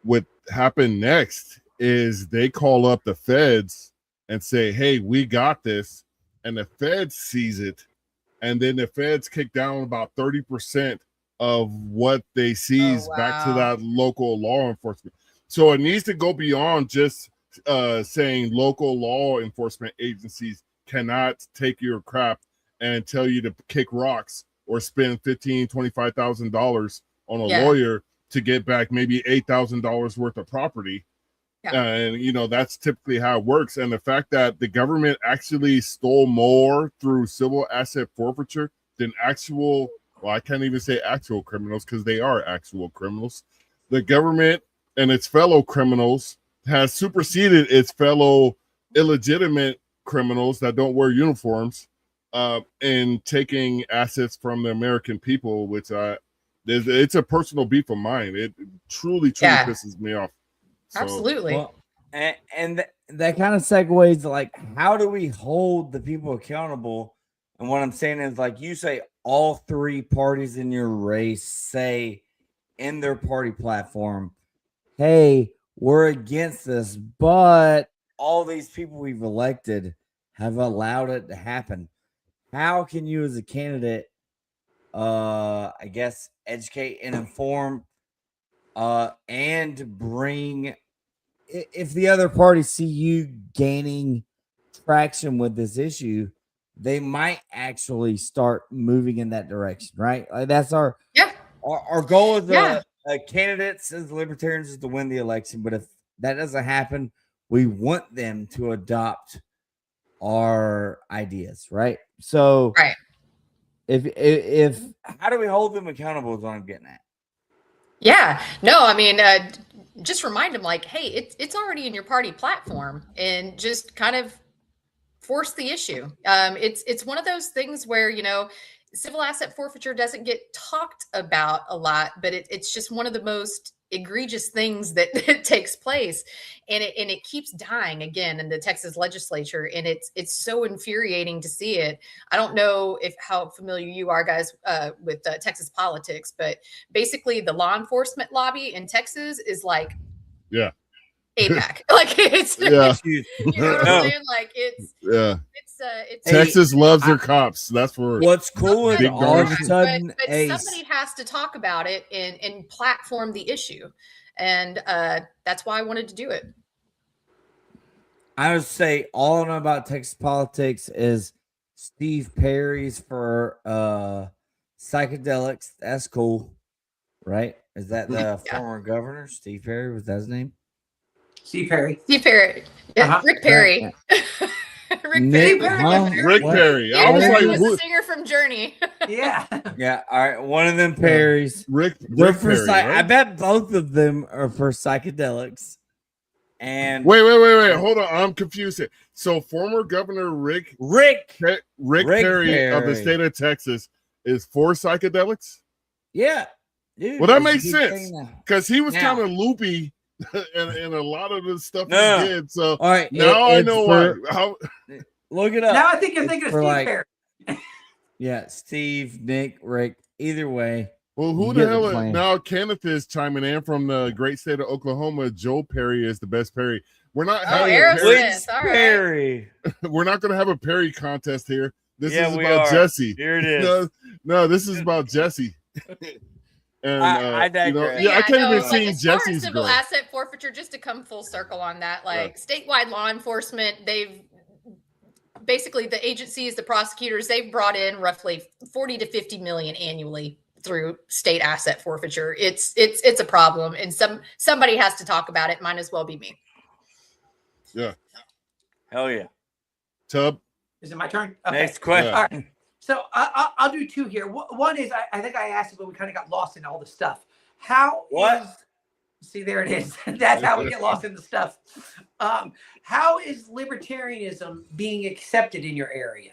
What happened next is they call up the feds and say, "Hey, we got this," and the feds seize it, and then the feds kick down about 30% of what they seize back to wow. that local law enforcement. So it needs to go beyond just saying local law enforcement agencies cannot take your crap and tell you to kick rocks or spend $25,000 on a Yeah. lawyer to get back maybe $8,000 worth of property. Yeah. And you know, that's typically how it works. And the fact that the government actually stole more through civil asset forfeiture than actual, well, I can't even say actual criminals because they are actual criminals. The government and its fellow criminals has superseded its fellow illegitimate criminals that don't wear uniforms in taking assets from the American people, which it's a personal beef of mine. It truly Yeah. pisses me off. So, Absolutely. Well, and that kind of segues to, like, how do we hold the people accountable? And what I'm saying is, like you say, all three parties in your race say in their party platform, hey, we're against this, but all these people we've elected have allowed it to happen. How can you as a candidate, I guess, educate and inform and bring, if the other parties see you gaining traction with this issue, they might actually start moving in that direction, right? Like, that's our goal as candidates as libertarians is to win the election. But if that doesn't happen, we want them to adopt our ideas, right? So, Right. if how do we hold them accountable is what I'm getting at. Yeah. No, I mean, just remind them, like, hey, it's already in your party platform, and just kind of force the issue. It's one of those things where, you know, civil asset forfeiture doesn't get talked about a lot, but it's just one of the most egregious things that takes place, and it keeps dying again in the Texas legislature, and it's so infuriating to see it. I don't know how familiar you are, guys, with Texas politics, but basically the law enforcement lobby in Texas is like, yeah, APAC. Like, it's yeah, you know what I'm saying? Like, it's Texas loves their cops. That's for what's cool is big all of a dog. sudden but somebody has to talk about it and platform the issue, and that's why I wanted to do it. I would say all I know about Texas politics is Steve Perry's for psychedelics. That's cool, right? Is that the former governor, Steve Perry? Was that his name? Steve Perry. Steve Perry. Rick Perry. Rick Perry. I was like, was the singer from Journey. Yeah. Yeah. All right. One of them Perrys. Rick Perry, right? I bet both of them are for psychedelics. And wait. Hold on. I'm confused here. So former Governor Rick Perry of the state of Texas is for psychedelics? Yeah. Dude, well, that makes sense because he was kind of loopy in a lot of the stuff he did. So all right, now I know why. Look it up. Now I think you're thinking of Steve Perry. Yeah, Steve, Nick, Rick. Either way. Well, who the hell now? Kenneth is chiming in from the great state of Oklahoma. Joe Perry is the best Perry. We're not having Perry. We're not going to have a Perry contest here. This is about Jessi. Here it is. No, this is about Jessi. And I digress. I can't even see Jessi's civil asset forfeiture, just to come full circle on that, like statewide law enforcement, they've basically, the agencies, the prosecutors, they've brought in roughly 40 to 50 million annually through state asset forfeiture. It's a problem, and somebody has to talk about it. Might as well be me. Yeah. Hell yeah. Tub. Is it my turn? Okay. Next question. All right. So I'll do two here. One is I think I asked it, but we kind of got lost in all the stuff. See, there it is. That's how we get lost in the stuff. How is libertarianism being accepted in your area?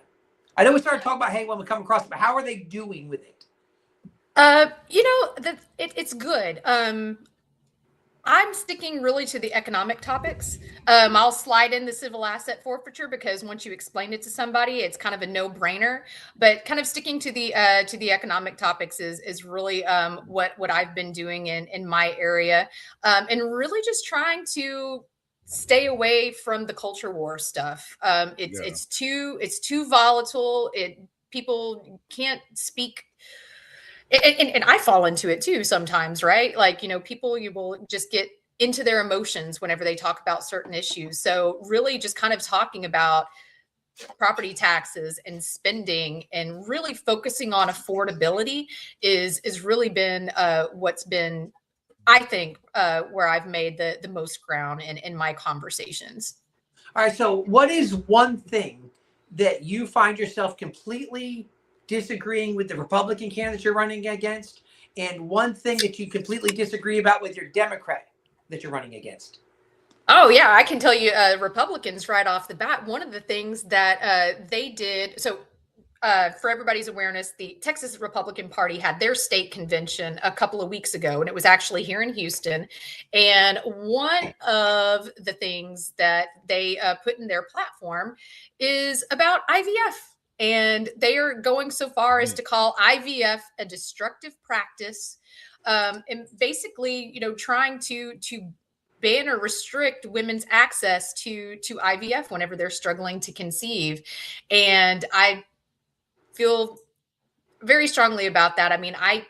I know we started talking about, hey, when we come across it, but how are they doing with it? It's good. I'm sticking really to the economic topics. I'll slide in the civil asset forfeiture because once you explain it to somebody, it's kind of a no-brainer. But kind of sticking to the economic topics is really what I've been doing in my area, and really just trying to stay away from the culture war stuff. It's too volatile. People can't speak. And I fall into it too sometimes, right? Like, people, you will just get into their emotions whenever they talk about certain issues. So really just kind of talking about property taxes and spending and really focusing on affordability is really been what's been, I think, where I've made the most ground in my conversations. All right. So what is one thing that you find yourself completely disagreeing with the Republican candidate you're running against, and one thing that you completely disagree about with your Democrat that you're running against? Oh, yeah, I can tell you Republicans right off the bat. One of the things that they did. So for everybody's awareness, the Texas Republican Party had their state convention a couple of weeks ago, and it was actually here in Houston. And one of the things that they put in their platform is about IVF. And they are going so far as to call IVF a destructive practice, and basically, trying to ban or restrict women's access to IVF whenever they're struggling to conceive. And I feel very strongly about that. I mean, I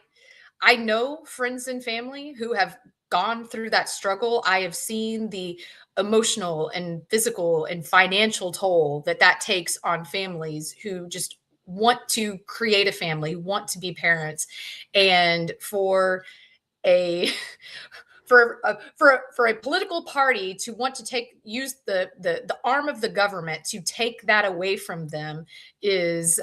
know friends and family who have gone through that struggle. I have seen the emotional and physical and financial toll that takes on families who just want to create a family, want to be parents. And for a for a political party to want to use the arm of the government to take that away from them is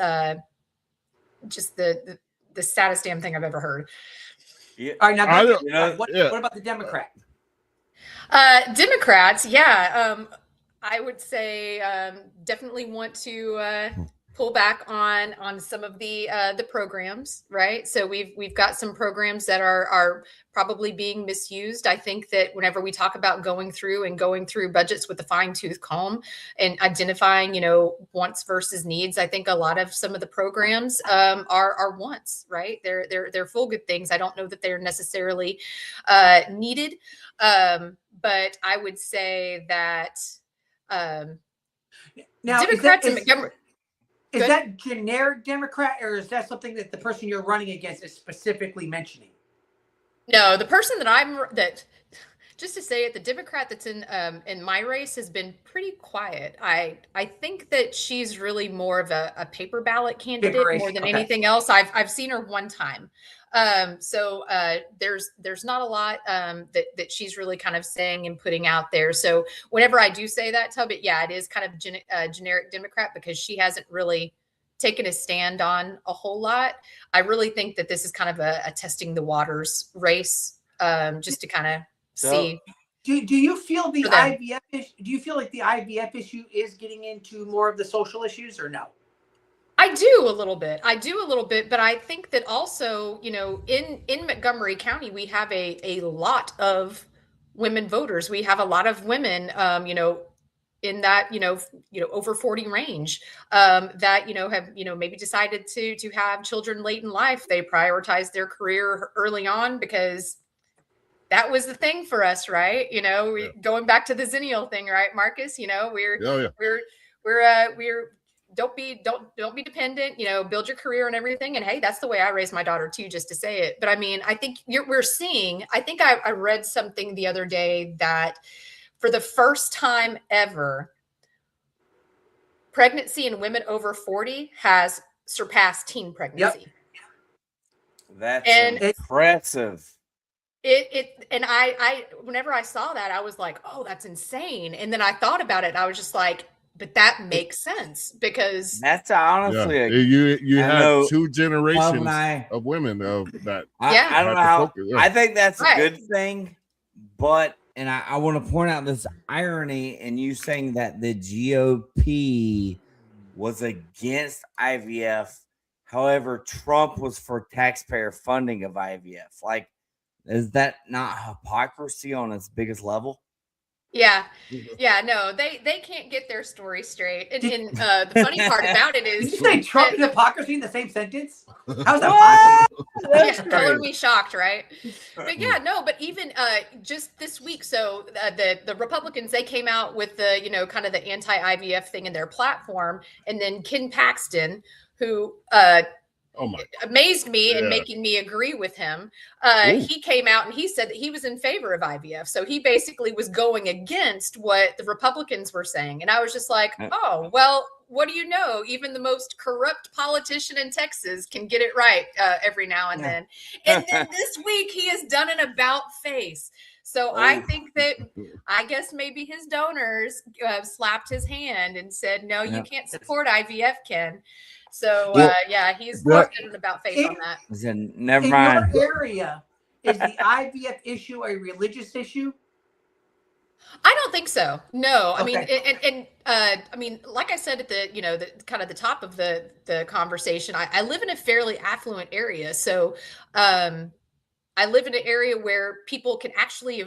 just the saddest damn thing I've ever heard. Yeah. All right, now what about the Democrat? Democrats, yeah, I would say definitely want to pull back on some of the programs, right? So we've got some programs that are probably being misused. I think that whenever we talk about going through budgets with a fine-tooth comb and identifying, wants versus needs, I think a lot of some of the programs are wants, right? They're full good things. I don't know that they're necessarily needed, but I would say that now Democrats is that generic Democrat, or is that something that the person you're running against is specifically mentioning? No, the person just to say it, the Democrat that's in my race has been pretty quiet. I think that she's really more of a paper ballot candidate more than anything else. I've seen her one time. So there's not a lot that she's really kind of saying and putting out there. So whenever I do say that, Tubit, yeah, it is kind of generic Democrat because she hasn't really taken a stand on a whole lot. I really think that this is kind of a testing the waters race, just to kind of see. Do you feel the IVF issue? Do you feel like the IVF issue is getting into more of the social issues, or no? I do a little bit, but I think that also, in Montgomery County, we have a lot of women voters. We have a lot of women, in that, over 40 range, that, have, maybe decided to have children late in life. They prioritize their career early on because that was the thing for us, right? Going back to the Zennial thing, right, Marcus? We're don't be dependent, build your career and everything. And hey, that's the way I raised my daughter too, just to say it. But I mean, I think we're seeing, I think I read something the other day that for the first time ever, pregnancy in women over 40 has surpassed teen pregnancy. Yep. That's impressive. And I whenever I saw that, I was like, oh, that's insane. And then I thought about it and I was just like, but that makes sense because that's honestly you have two generations of women of that. I don't know how. I think that's a good thing, but I want to point out this irony in you saying that the GOP was against IVF. However, Trump was for taxpayer funding of IVF. Like, is that not hypocrisy on its biggest level? Yeah. No, they can't get their story straight. And the funny part about it is, did you say Trump and hypocrisy in the same sentence? How's that possible? yeah, color me shocked, right? But yeah, no, but even just this week, so the Republicans, they came out with the, kind of the anti-IVF thing in their platform, and then Ken Paxton, who amazed me and making me agree with him. He came out and he said that he was in favor of IVF. So he basically was going against what the Republicans were saying. And I was just like, oh, well, what do you know? Even the most corrupt politician in Texas can get it right every now and then. And then this week he has done an about face. So I think that, I guess maybe his donors slapped his hand and said, no, you can't support IVF, Ken. So he's done an about face on that. Never mind. In your area, is the IVF issue a religious issue? I don't think so. No, I Okay. mean, like I said at the, the kind of the top of the conversation, I live in a fairly affluent area, so I live in an area where people can actually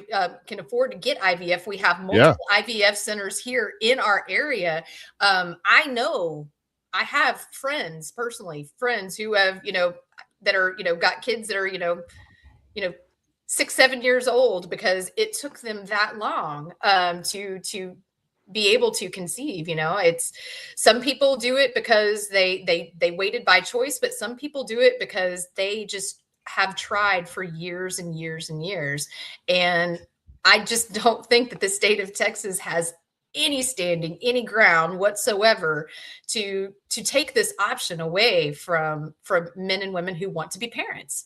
can afford to get IVF. We have multiple IVF centers here in our area. I know I have friends who have, that are, got kids that are, 6-7 years old because it took them that long to be able to conceive. It's, some people do it because they waited by choice, but some people do it because they just have tried for years and years and years. And I just don't think that the state of Texas has any standing, any ground whatsoever to take this option away from men and women who want to be parents.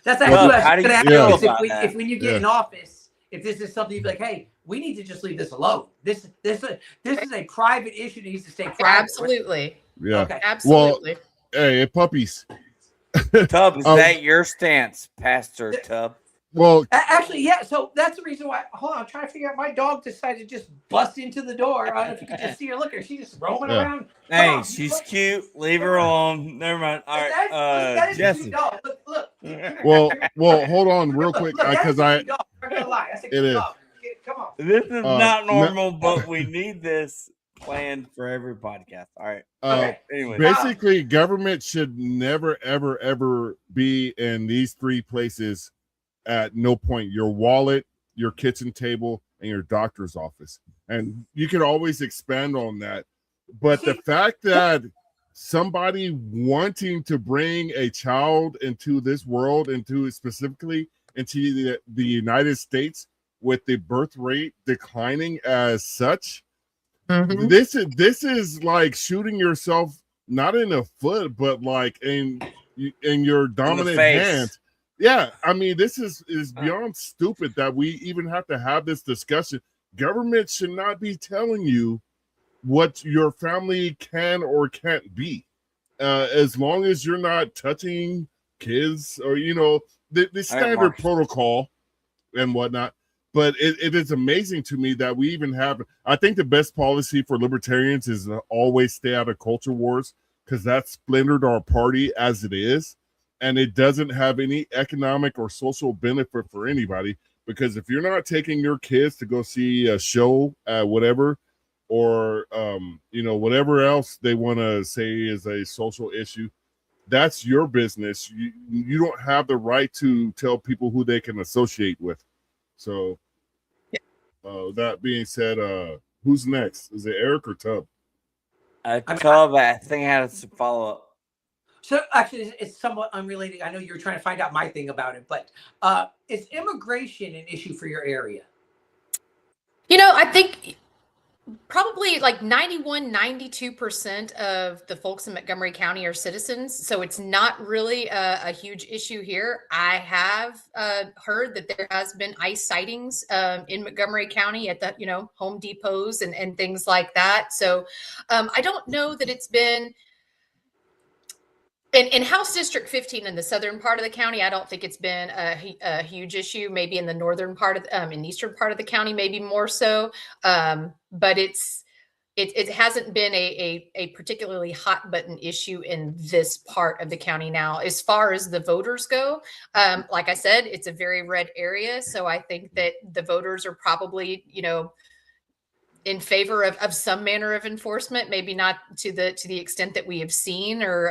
That's actually what I was going to ask you. If when you get in office, if this is something you'd be like, hey, we need to just leave this alone. This is a private issue that needs to stay private. Absolutely. Yeah. Okay. Absolutely. Well, hey, puppies. Tub, is that your stance, Pastor Tub? Well, actually, yeah. So that's the reason why. Hold on, I'm trying to figure out. My dog decided to just bust into the door. I don't know if you could just see her. Look at her. She's just roaming around. Hey, she's cute. Leave her alone. Never mind. All right, that is Jessi. dog. Look. Well, hold on real quick because I'm not gonna lie. I said, it is. dog. Come on. This is not normal, but we need this planned for every podcast. All right. Anyway, basically, government should never, ever, ever be in these three places. At no point, your wallet, your kitchen table, and your doctor's office. And you can always expand on that. But the fact that somebody wanting to bring a child into this world, specifically into the United States, with the birth rate declining as such, this is like shooting yourself not in the foot, but like in your dominant hand. Yeah, I mean, this is beyond stupid that we even have to have this discussion. Government should not be telling you what your family can or can't be, as long as you're not touching kids or the standard protocol and whatnot. But it is amazing to me that we even have. I think the best policy for libertarians is to always stay out of culture wars, because that splintered our party as it is. And it doesn't have any economic or social benefit for anybody, because if you're not taking your kids to go see a show, whatever, or whatever else they want to say is a social issue, that's your business. You don't have the right to tell people who they can associate with. So, that being said, who's next? Is it Eric or Tub? Tub, I think I had some follow up. So actually, it's somewhat unrelated. I know you were trying to find out my thing about it, but is immigration an issue for your area? I think probably like 92% of the folks in Montgomery County are citizens. So it's not really a huge issue here. I have heard that there has been ICE sightings in Montgomery County at the, Home Depots and things like that. So I don't know that it's been in House District 15 in the southern part of the county. I don't think it's been a huge issue. Maybe in the northern part of in the eastern part of the county, maybe more so. But it's it hasn't been a particularly hot button issue in this part of the county now. As far as the voters go, like I said, it's a very red area. So I think that the voters are probably, in favor of some manner of enforcement, maybe not to the extent that we have seen, or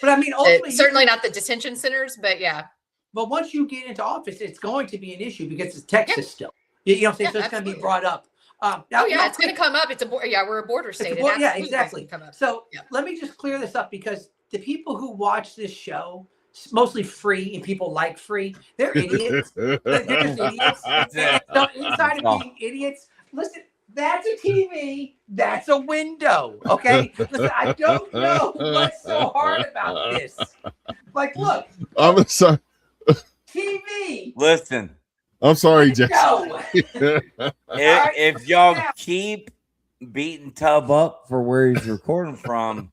But I mean, ultimately, certainly not the detention centers, but yeah. But once you get into office, it's going to be an issue because it's Texas still. You know what I'm saying? So it's going to be brought up. Now, it's going to come up. We're a border state. Yeah, exactly. So let me just clear this up, because the people who watch this show, mostly free, and people like free, they're idiots. They're just idiots. So inside of being idiots, listen, that's a TV. That's a window. Okay. Listen, I don't know what's so hard about this. Like, look. I'm sorry. TV. Listen. I'm sorry, Jessi. No. If y'all keep beating Tub up for where he's recording from,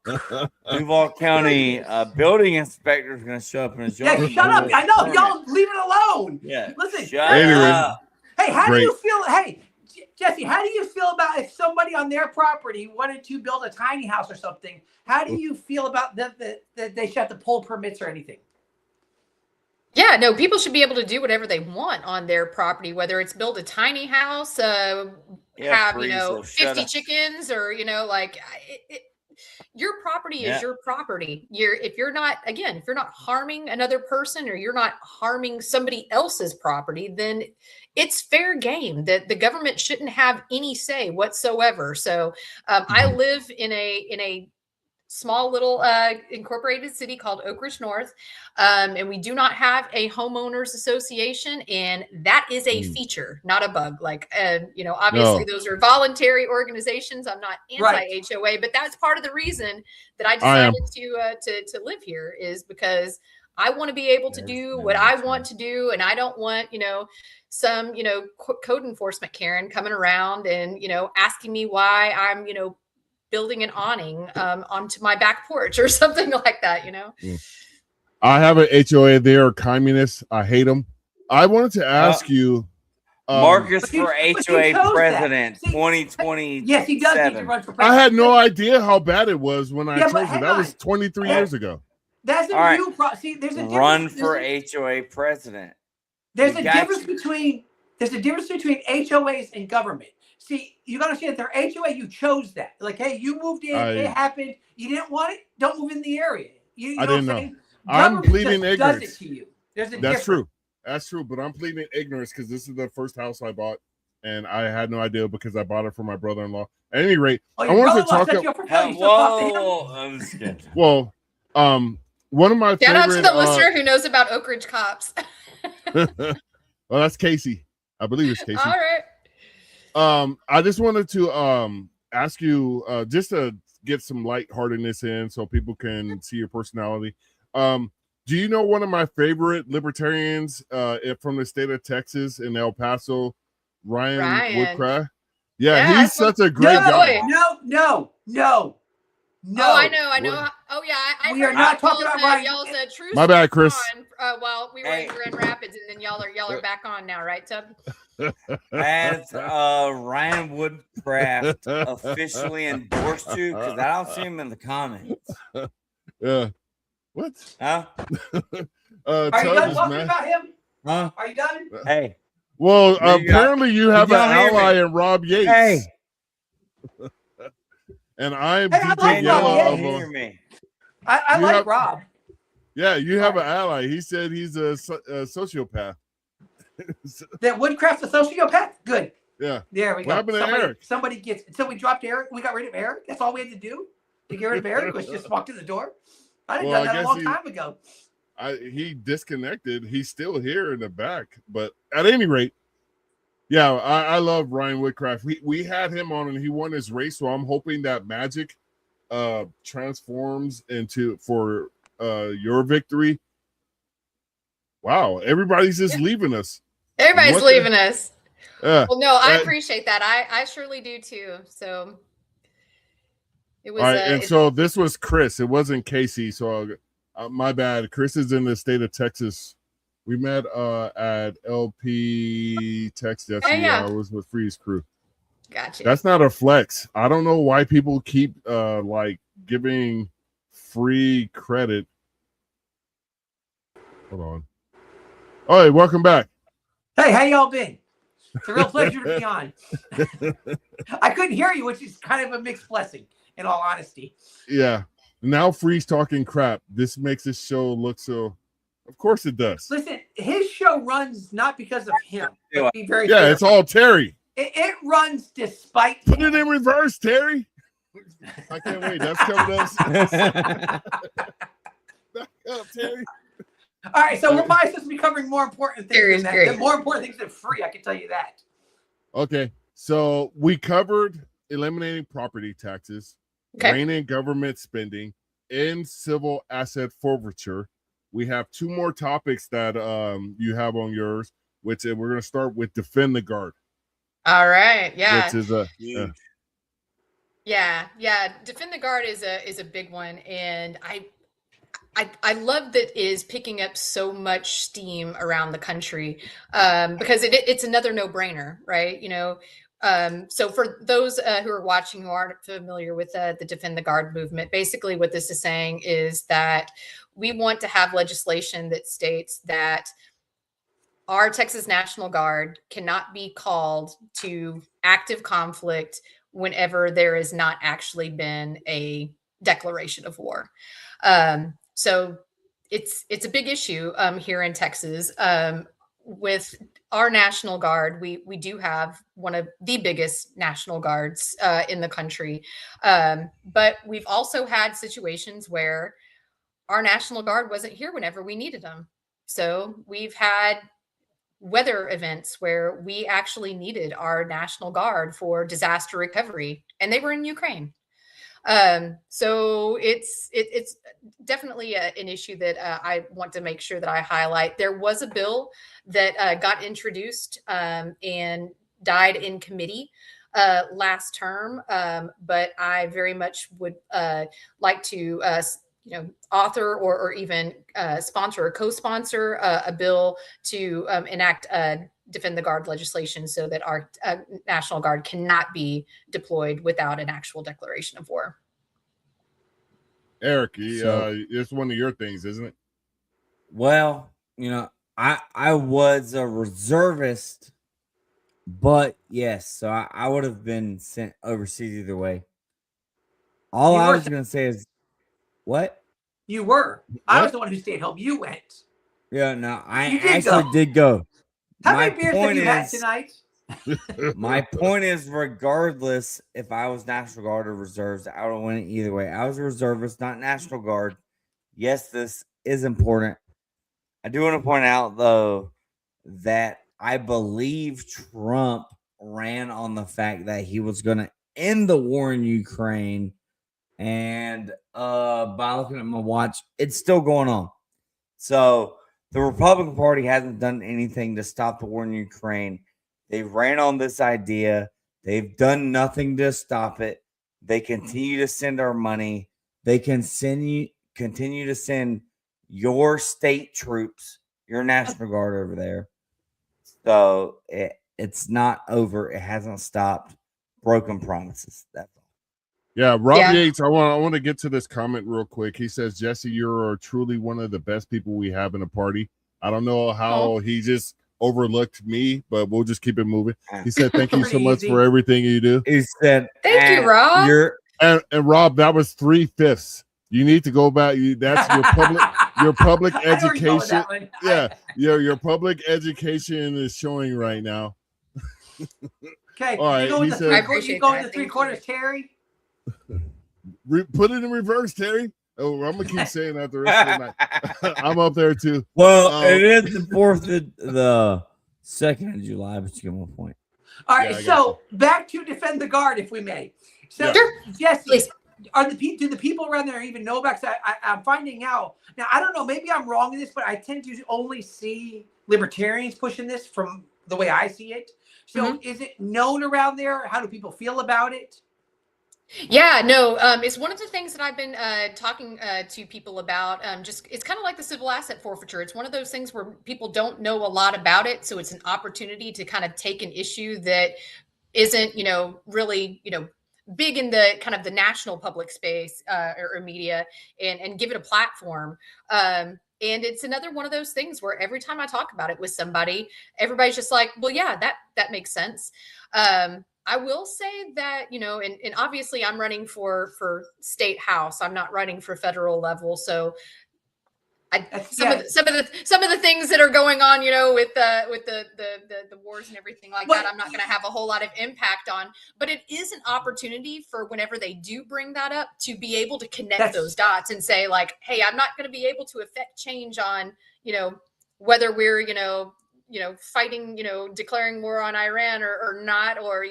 Duval County building inspector is going to show up in his yard. Yeah, shut up. I know. Y'all leave it alone. Yeah. Listen. Shut up. Hey, how do you feel? Hey, Jessi, how do you feel about if somebody on their property wanted to build a tiny house or something? How do you feel about that they should have to pull permits or anything? Yeah, no, people should be able to do whatever they want on their property, whether it's build a tiny house, have 50 chickens, or your property is your property. If you're not harming another person, or you're not harming somebody else's property, then it's fair game. That the government shouldn't have any say whatsoever. So I live in a small little incorporated city called Oak Ridge North, and we do not have a homeowners association, and that is a feature, not a bug. Obviously those are voluntary organizations. I'm not anti-HOA, but that's part of the reason that I decided to live here, is because I want to be able to do what I want to do, and I don't want some code enforcement Karen coming around and asking me why I'm building an awning onto my back porch or something like that. I have an HOA. They are communists. I hate them. I wanted to ask you, Marcus for HOA president 2020. Yes, he does need to run for president. I had no idea how bad it was when I chose it. That was 23 years ago. That's a new see, there's a run for HOA president. There's a difference between HOAs and government. See, you got to understand, that they're HOA, you chose that. Like, hey, you moved in, it happened. You didn't want it, don't move in the area. I didn't know. I'm pleading ignorance. Does it to you. There's a That's true. That's true. But I'm pleading ignorance because this is the first house I bought, and I had no idea because I bought it for my brother-in-law. At any rate, I wanted to talk about. One of my shout out to the listener who knows about Oak Ridge cops. Well, that's Casey. I believe it's Casey. All right. I just wanted to ask you just to get some lightheartedness in so people can see your personality. Do you know one of my favorite libertarians from the state of Texas in El Paso, Ryan Woodcraft? Yeah, he's such a great guy. No. Oh, I know. Oh, yeah. We are not talking about Ryan. Y'all said true. My bad, Chris. Well, we were in Grand Rapids, and then y'all are back on now, right, Tub? Has Ryan Woodcraft officially endorsed you? Because I don't see him in the comments. Yeah. What? Huh? Are you done talking about him? Huh? Are you done? Hey. Well, apparently you have an ally in Rob Yates. Hey. And I'm DJ Yellow. I like Rob. Yeah, you have an ally. He said he's a sociopath. That Woodcraft's a sociopath? Good. Yeah. There we go. What happened to Eric? Somebody gets. So we dropped Eric. We got rid of Eric. That's all we had to do to get rid of Eric was just walk to the door. I done that a long time ago. He disconnected. He's still here in the back. But at any rate, yeah, I love Ryan Woodcraft. We had him on and he won his race. So I'm hoping that magic transforms for your victory. Wow, everybody's just leaving us. Everybody's leaving us. Yeah. Well, no, I appreciate that. I surely do too. So it was. All right, and so this was Chris. It wasn't Casey. So my bad. Chris is in the state of Texas. We met at LP Text yesterday. I was with Freeze Crew. Gotcha. That's not a flex. I don't know why people keep like giving free credit. Hold on. All right, welcome back. Hey, how y'all been? It's a real pleasure to be on. I couldn't hear you, which is kind of a mixed blessing, in all honesty. Yeah. Now Free's talking crap. This makes this show look so. Of course it does. Listen, his show runs not because of him. Let's be very Yeah, clear. it's all Terry. It runs despite Put him. it in reverse, Terry. I can't wait. That's coming up. Back up, Terry. All right, so we're probably supposed to be covering more important things than that. Great. The more important things than free, I can tell you that. Okay, so we covered eliminating property taxes, reining government spending, and civil asset forfeiture. We have two more topics that you have on yours, which we're going to start with defend the guard. All right. Yeah. Which is a Yeah. Defend the guard is a big one, and I love that it is picking up so much steam around the country because it's another no-brainer, right? You know, so for those who are watching who aren't familiar with the Defend the Guard movement, basically what this is saying is that we want to have legislation that states that our Texas National Guard cannot be called to active conflict whenever there has not actually been a declaration of war. So it's a big issue here in Texas. With our National Guard, we do have one of the biggest National Guards in the country. But we've also had situations where our National Guard wasn't here whenever we needed them. So we've had weather events where we actually needed our National Guard for disaster recovery, and they were in Ukraine. So it's definitely an issue that I want to make sure that I highlight. There was a bill that got introduced and died in committee last term, but I very much would like to author or even sponsor or co-sponsor a bill to enact Defend the Guard legislation so that our National Guard cannot be deployed without an actual declaration of war. Eric, it's one of your things, isn't it? Well, you know, I was a reservist, but yes, so I would have been sent overseas either way. All I was going to say is, what? You were. I was the one who stayed home. You went. Yeah, no, I actually did go. How many beers have you had tonight? My point is, regardless if I was National Guard or reserves, I would win it either way. I was a reservist, not National Guard. Yes, this is important. I do want to point out, though, that I believe Trump ran on the fact that he was going to end the war in Ukraine. And by looking at my watch, it's still going on. So the Republican Party hasn't done anything to stop the war in Ukraine. They ran on this idea. They've done nothing to stop it. They continue to send our money. They continue to send your state troops, your National Guard over there. So it's not over. It hasn't stopped. Broken promises. That's all. Yeah, Rob Yates, I want to get to this comment real quick. He says, Jessi, you're truly one of the best people we have in the party. I don't know how he just overlooked me, but we'll just keep it moving. He said, thank you so much for everything you do. He said, thank you, Rob. And Rob, that was 3/5. You need to go back. That's your public education. Yeah, your public education is showing right now. Okay, all right. You go to 3/4, Terry. Put it in reverse, Terry. Oh, I'm gonna keep saying that the rest of the night. I'm up there too. Well, it is the 2nd of July, but you get one point. All right, so back to Defend the Guard, if we may. So, Jessi, do the people around there even know about? Because I'm finding out now. I don't know. Maybe I'm wrong in this, but I tend to only see libertarians pushing this from the way I see it. So, is it known around there? How do people feel about it? Yeah, no, it's one of the things that I've been talking to people about. It's kind of like the civil asset forfeiture. It's one of those things where people don't know a lot about it. So it's an opportunity to kind of take an issue that isn't, really, big in the kind of the national public space or media, and give it a platform. And it's another one of those things where every time I talk about it with somebody, everybody's just like, well, yeah, that makes sense. I will say that, and obviously I'm running for state house. I'm not running for federal level. So some of the things that are going on, with the wars and everything like that, I'm not going to have a whole lot of impact on. But it is an opportunity for whenever they do bring that up to be able to connect those dots and say, like, hey, I'm not going to be able to affect change on, whether we're, fighting, declaring war on Iran or not, or,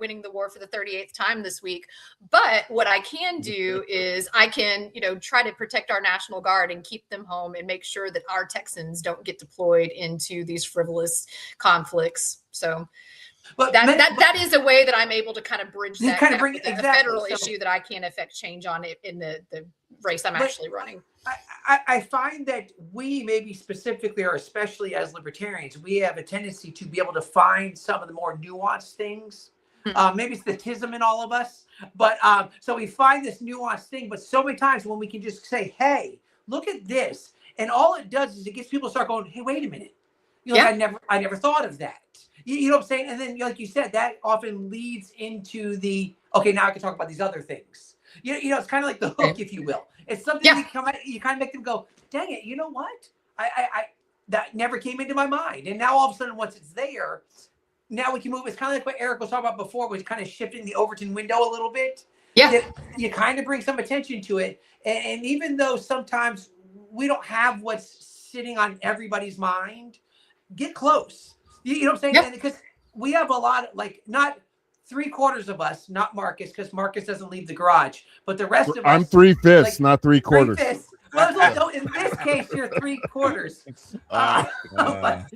winning the war for the 38th time this week. But what I can do is I can, try to protect our National Guard and keep them home and make sure that our Texans don't get deployed into these frivolous conflicts. So that is a way that I'm able to kind of bridge that kind of bring a federal issue that I can affect change on it in the race I'm actually running. I find that we, maybe specifically or especially as libertarians, we have a tendency to be able to find some of the more nuanced things. Maybe it's the tism in all of us, but so we find this nuanced thing. But so many times when we can just say, "Hey, look at this," and all it does is it gets people to start going, "Hey, wait a minute, I never thought of that." You know what I'm saying? And then, like you said, that often leads into the, okay, now I can talk about these other things. It's kind of like the hook, if you will. It's something you kind of make them go, dang it, you know what? I that never came into my mind. And now all of a sudden, once it's there, now we can move. It's kind of like what Eric was talking about before, was kind of shifting the Overton window a little bit. Yeah. You kind of bring some attention to it. And even though sometimes we don't have what's sitting on everybody's mind, get close. You know what I'm saying? Yep. Because we have a lot of, like, not 3/4 of us, not Marcus, because Marcus doesn't leave the garage, but the rest of us. I'm 3/5, not 3/4. 3/5. Well, in this case, you're 3/4. But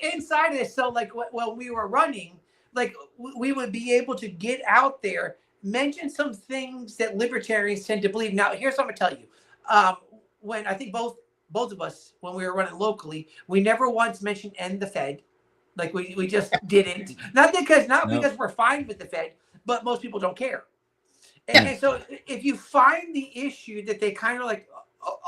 inside of this, so like when we were running, like we would be able to get out there, mention some things that libertarians tend to believe. Now, here's what I'm gonna tell you. When I think both of us, when we were running locally, we never once mentioned end the Fed. Like we just didn't. Not because we're fine with the Fed, but most people don't care. And so if you find the issue that they kind of like,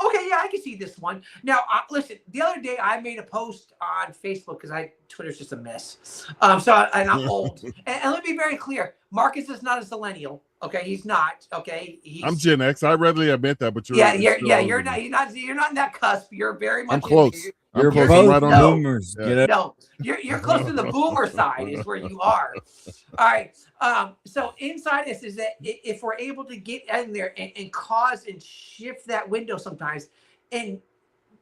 okay, yeah, I can see this one. Now, listen, the other day I made a post on Facebook because Twitter's just a mess. And I'm old. And let me be very clear. Marcus is not a zillennial. Okay, he's not. Okay, I'm Gen X. I readily admit that, but you're you're not in that cusp. You're very much. I'm close. You're both right on boomers. No, you're close to the boomer side is where you are. All right. So inside this is that if we're able to get in there and cause and shift that window sometimes, and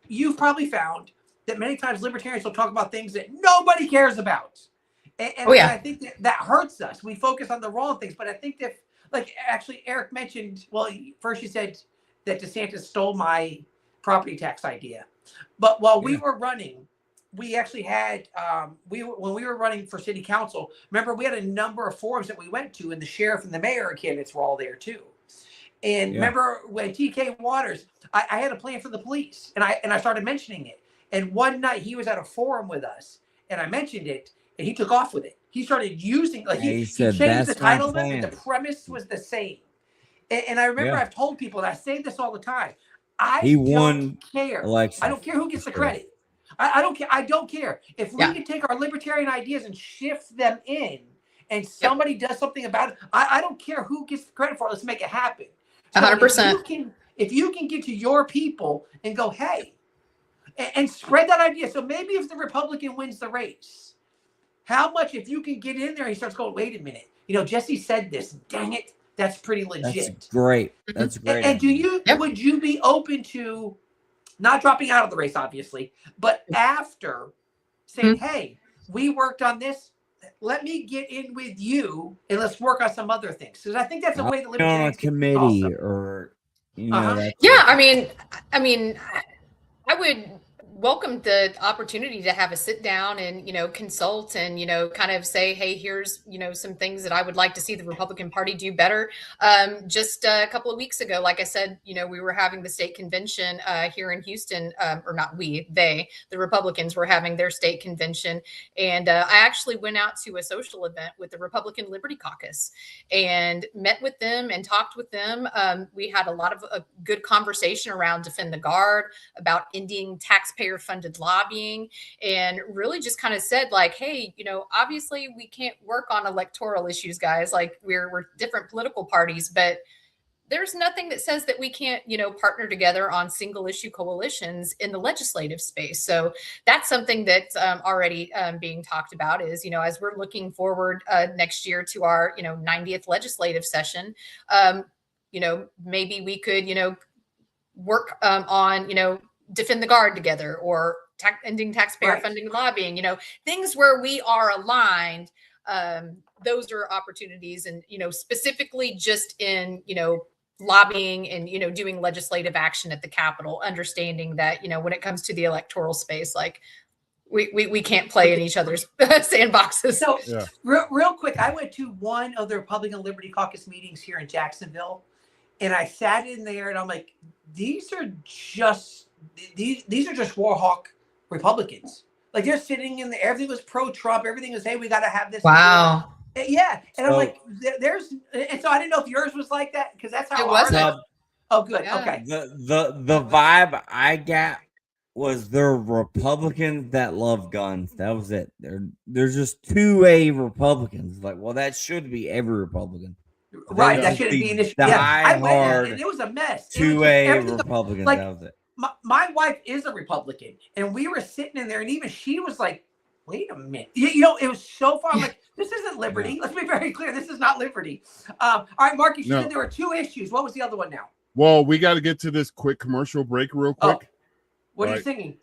you've probably found that many times libertarians will talk about things that nobody cares about. And I think that hurts us. We focus on the wrong things. But I think that, like, actually Eric mentioned, well, first you said that DeSantis stole my property tax idea. But while we were running, we actually had, when we were running for city council, remember we had a number of forums that we went to, and the sheriff and the mayor candidates were all there too. And remember when TK Waters, I had a plan for the police, and I started mentioning it. And one night he was at a forum with us, and I mentioned it, and he took off with it. He started using, like, he changed the title of it, but the premise was the same. And I remember I've told people, and I say this all the time, I don't care. I don't care who gets the credit. I don't care. I don't care. If we can take our libertarian ideas and shift them in, and somebody does something about it, I don't care who gets the credit for it. Let's make it happen. So 100%. If you can get to your people and go, hey, and spread that idea. So maybe if the Republican wins the race, how much, if you can get in there and he starts going, wait a minute, Jessi said this, dang it, that's pretty legit. That's great. That's great. And would you be open to not dropping out of the race, obviously, but after saying, hey, we worked on this, let me get in with you and let's work on some other things. Because I think that's a way that libertarians on a committee or, I mean, I would welcomed the opportunity to have a sit down and, consult and, kind of say, hey, here's, some things that I would like to see the Republican Party do better. Just a couple of weeks ago, like I said, we were having the state convention here in Houston, or not the Republicans were having their state convention. And I actually went out to a social event with the Republican Liberty Caucus and met with them and talked with them. We had a lot of a good conversation around Defend the Guard, about ending taxpayer funded lobbying, and really just kind of said like, hey, obviously we can't work on electoral issues, guys. Like we're different political parties, but there's nothing that says that we can't, partner together on single issue coalitions in the legislative space. So that's something that's already being talked about is, as we're looking forward next year to our, 90th legislative session, maybe we could, work on, Defend the Guard together, or ending taxpayer funding lobbying, things where we are aligned. Those are opportunities, and, specifically just in, lobbying and, doing legislative action at the Capitol, understanding that, when it comes to the electoral space, like we can't play in each other's sandboxes. So real quick, I went to one of the Republican Liberty Caucus meetings here in Jacksonville, and I sat in there and I'm like, these are just Warhawk Republicans. Like they're sitting in there, everything was pro-Trump, everything was, hey, we got to have this. Wow. Yeah. And I'm like, and so I didn't know if yours was like that, because that's how it was. Oh, good. Yeah. Okay. The vibe I got was they're Republicans that love guns. That was it. They're just 2A Republicans. Like, well, that should be every Republican. Right. That shouldn't be an issue. Yeah. I went there, and it was a mess. 2A Republicans. Like, that was it. My wife is a Republican, and we were sitting in there, and even she was like, wait a minute. It was so far. I'm like, this isn't liberty. Let's be very clear. This is not liberty. All right, Mark, you said there were 2 issues. What was the other one now? Well, we got to get to this quick commercial break real quick. Oh, what are you singing?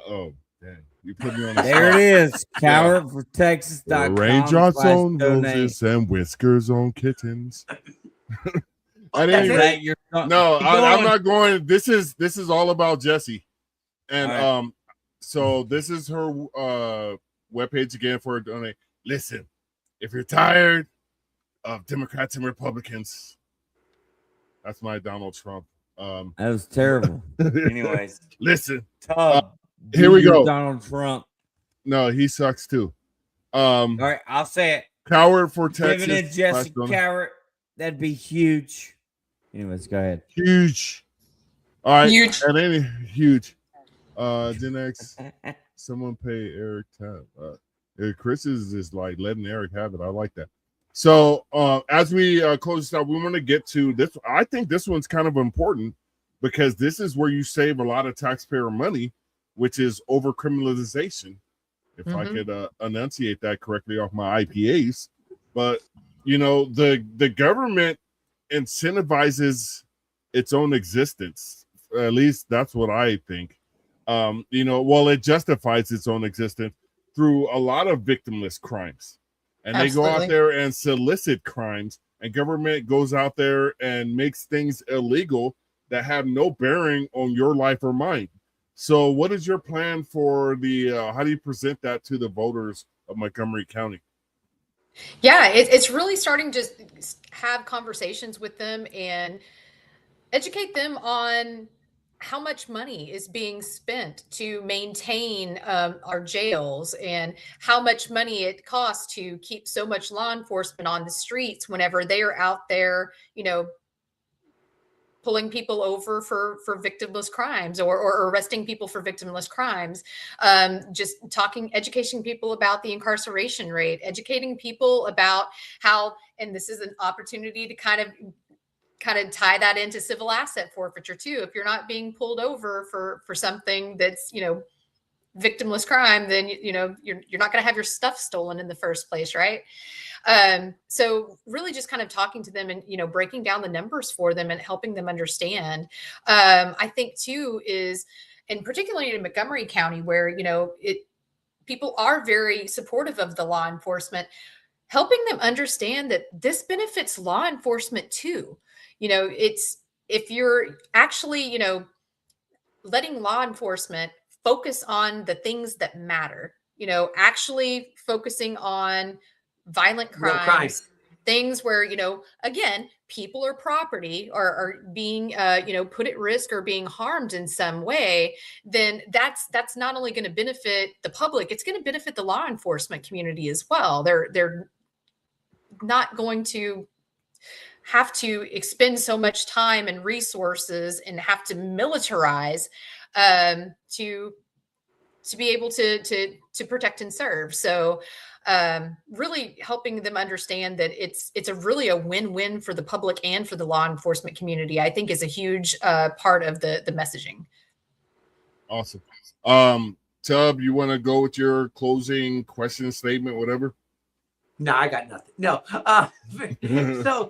Oh, dang. You put me on the There spot. it is. Cowart for Texas.com. Raindrops on roses and whiskers on kittens. At any rate, no, I'm not going. This is all about Jessi. And so this is her webpage again for a donate. Listen, if you're tired of Democrats and Republicans, that's my Donald Trump. That was terrible. Anyways, listen. Here we go. Donald Trump. No, he sucks too. All right, I'll say it. Cowart for Texas. Giving it Jessi Cowart, that'd be huge. Anyways, go ahead. Huge. All right. Huge. And any huge. Next, someone pay Eric tab. Chris is like letting Eric have it. I like that. So as we close this out, we want to get to this. I think this one's kind of important because this is where you save a lot of taxpayer money, which is over criminalization. If I could enunciate that correctly off my IPAs. But the government incentivizes its own existence. At least that's what I think. It justifies its own existence through a lot of victimless crimes. And Absolutely. They go out there and solicit crimes, and government goes out there and makes things illegal that have no bearing on your life or mine. So what is your plan for how do you present that to the voters of Montgomery County? Yeah, it's really starting to have conversations with them and educate them on how much money is being spent to maintain our jails, and how much money it costs to keep so much law enforcement on the streets whenever they are out there, pulling people over for victimless crimes, or arresting people for victimless crimes. Just educating people about the incarceration rate, educating people about how, and this is an opportunity to kind of tie that into civil asset forfeiture too. If you're not being pulled over for something that's, victimless crime, then, you're not going to have your stuff stolen in the first place. Right. So really just kind of talking to them and, breaking down the numbers for them and helping them understand. I think too is, and particularly in Montgomery County where, people are very supportive of the law enforcement, helping them understand that this benefits law enforcement too. It's, if you're actually, letting law enforcement focus on the things that matter, actually focusing on violent Real crimes, crime. things where, again, people or property are being, put at risk or being harmed in some way, then that's not only going to benefit the public, it's going to benefit the law enforcement community as well. They're not going to have to expend so much time and resources and have to militarize to be able to protect and serve. So really helping them understand that it's really a win-win for the public and for the law enforcement community, I think, is a huge part of the messaging. Awesome. Tub, you want to go with your closing question, statement, whatever? No, I got nothing. No. So,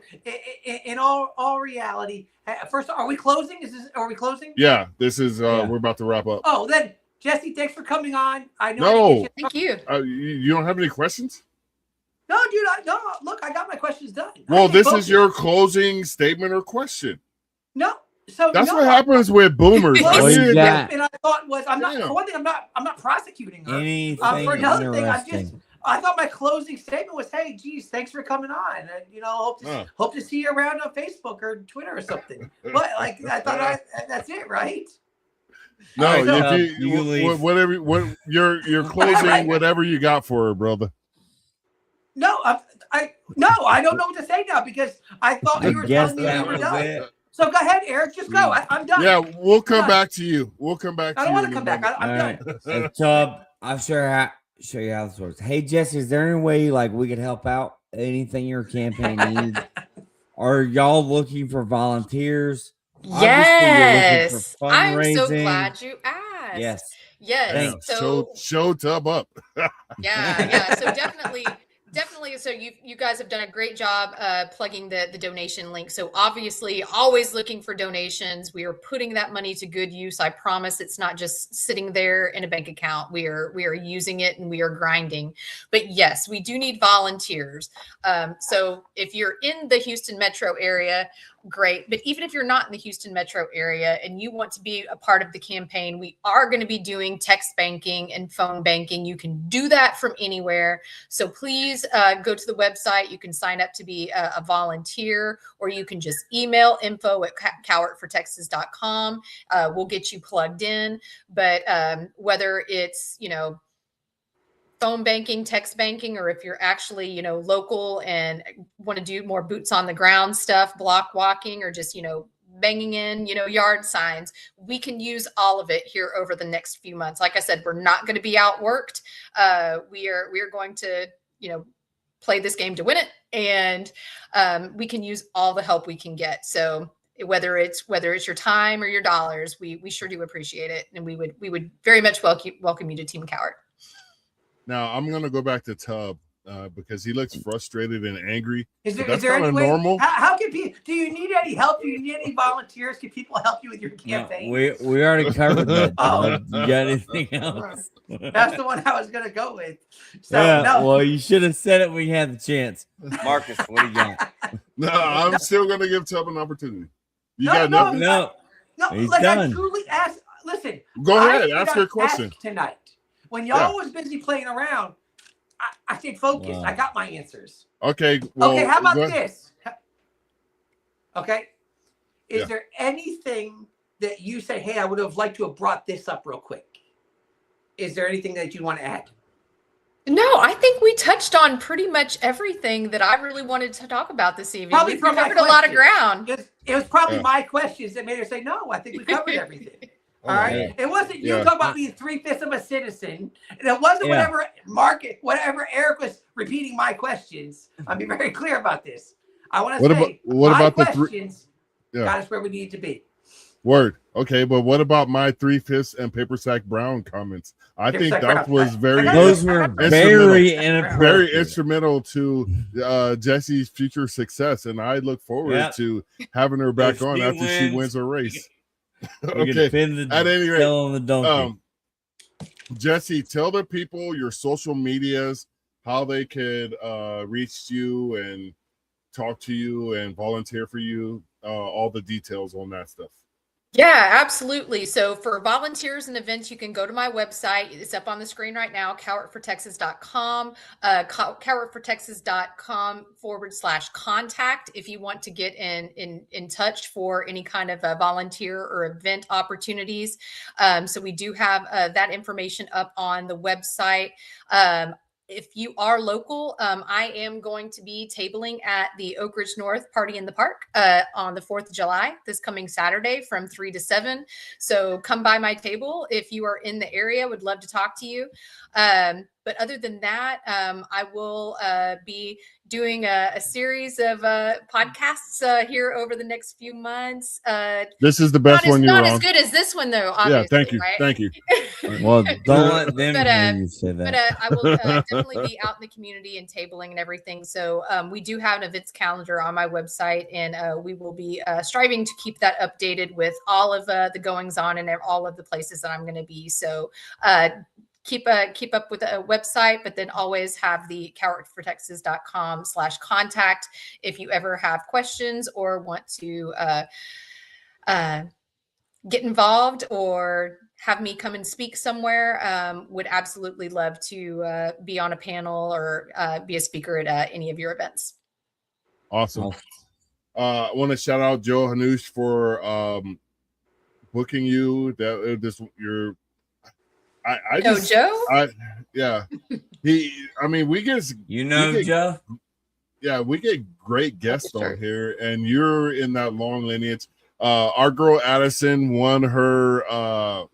in all reality, first, are we closing? Are we closing? Yeah, this is. We're about to wrap up. Oh, then Jessi, thanks for coming on. I know. No, thank you. You don't have any questions? No, dude. No. Look, I got my questions done. Well, this is your closing statement or question. No. So that's what happens with boomers. And I thought I'm not. For one thing, I'm not prosecuting her. For another thing, I thought my closing statement was, "Hey, geez, thanks for coming on, and hope to see you around on Facebook or Twitter or something." But I thought that's it, right? No, whatever. You're closing right. Whatever you got for her, brother. No, I don't know what to say now because I thought you were telling me you were done. So go ahead, Eric. Just go. I'm done. Yeah, we'll come back to you. We'll come back to you. I don't want to come back. I'm done. Hey, Tub, I'll show you how this works. Hey, Jessi, is there any way we could help out? Anything your campaign needs? Are y'all looking for volunteers? Yes. I'm so glad you asked. Yes. Thanks. So show Tub up. Yeah. So definitely. So you guys have done a great job plugging the donation link. So obviously, always looking for donations. We are putting that money to good use. I promise it's not just sitting there in a bank account. We are using it and we are grinding. But yes, we do need volunteers. So if you're in the Houston metro area, great. But even if you're not in the Houston metro area and you want to be a part of the campaign, we are going to be doing text banking and phone banking. You can do that from anywhere. So please go to the website. You can sign up to be a volunteer, or you can just email info@cowartfortexas.com. We'll get you plugged in. But whether it's, phone banking, text banking, or if you're actually, local and want to do more boots on the ground stuff, block walking, or just, banging in, yard signs, we can use all of it here over the next few months. Like I said, we're not going to be outworked. We are going to, play this game to win it. And we can use all the help we can get. So whether it's your time or your dollars, we sure do appreciate it. And we would very much welcome you to Team Cowart. Now I'm going to go back to Tub because he looks frustrated and angry. Is there any way? Normal? How can people? Do you need any help? Do you need any volunteers? Can people help you with your campaign? No, we already covered that. You got anything else? That's the one I was going to go with. So, well, you should have said it when you had the chance. Marcus, what do you got? No, I'm still going to give Tub an opportunity. You got nothing? No, he's done. I truly ask. Listen. Go ahead. Ask your question tonight. When y'all was busy playing around, I stayed focused. Wow. I got my answers. Okay. Well, okay. How about this? Okay. Is there anything that you say, hey, I would have liked to have brought this up real quick? Is there anything that you want to add? No, I think we touched on pretty much everything that I really wanted to talk about this evening. Probably we covered a lot of ground. It was probably my questions that made her say, no, I think we covered everything. All right. It wasn't you talking about being 3/5 of a citizen. And it wasn't whatever Eric was repeating my questions. I'll be very clear about this. I want to say what about questions got us where we need to be. Word. Okay, but what about my 3/5 and paper sack Brown comments? I think that was those were very instrumental to Jessi's future success, and I look forward to having her back on after she wins her race. Okay. At any rate, Jessi, tell the people your social medias, how they could reach you and talk to you and volunteer for you, all the details on that stuff. Yeah, absolutely. So for volunteers and events, you can go to my website. It's up on the screen right now, cowardfortexas.com, cowardfortexas.com/contact if you want to get in touch for any kind of volunteer or event opportunities. So we do have that information up on the website. If you are local, I am going to be tabling at the Oak Ridge North Party in the Park on the 4th of July, this coming Saturday from 3 to 7. So come by my table if you are in the area. Would love to talk to you. But other than that, I will be doing a series of podcasts here over the next few months. This is the best one you're not on. as good as this one, though, obviously. Yeah, thank you. Right? Thank you. Well, don't let them hear you say that. But I will definitely be out in the community and tabling and everything. So we do have an events calendar on my website, and we will be striving to keep that updated with all of the goings on and all of the places that I'm going to be. So keep up with the website, but then always have the cowardfortexas.com/contact if you ever have questions or want to get involved or have me come and speak somewhere. Would absolutely love to be on a panel or be a speaker at any of your events. Awesome. I want to shout out Joe Hanush for booking you. That this your. Joe? Yeah. I mean, we get Joe. Yeah, we get great guests on here, and you're in that long lineage. Our girl Addison won her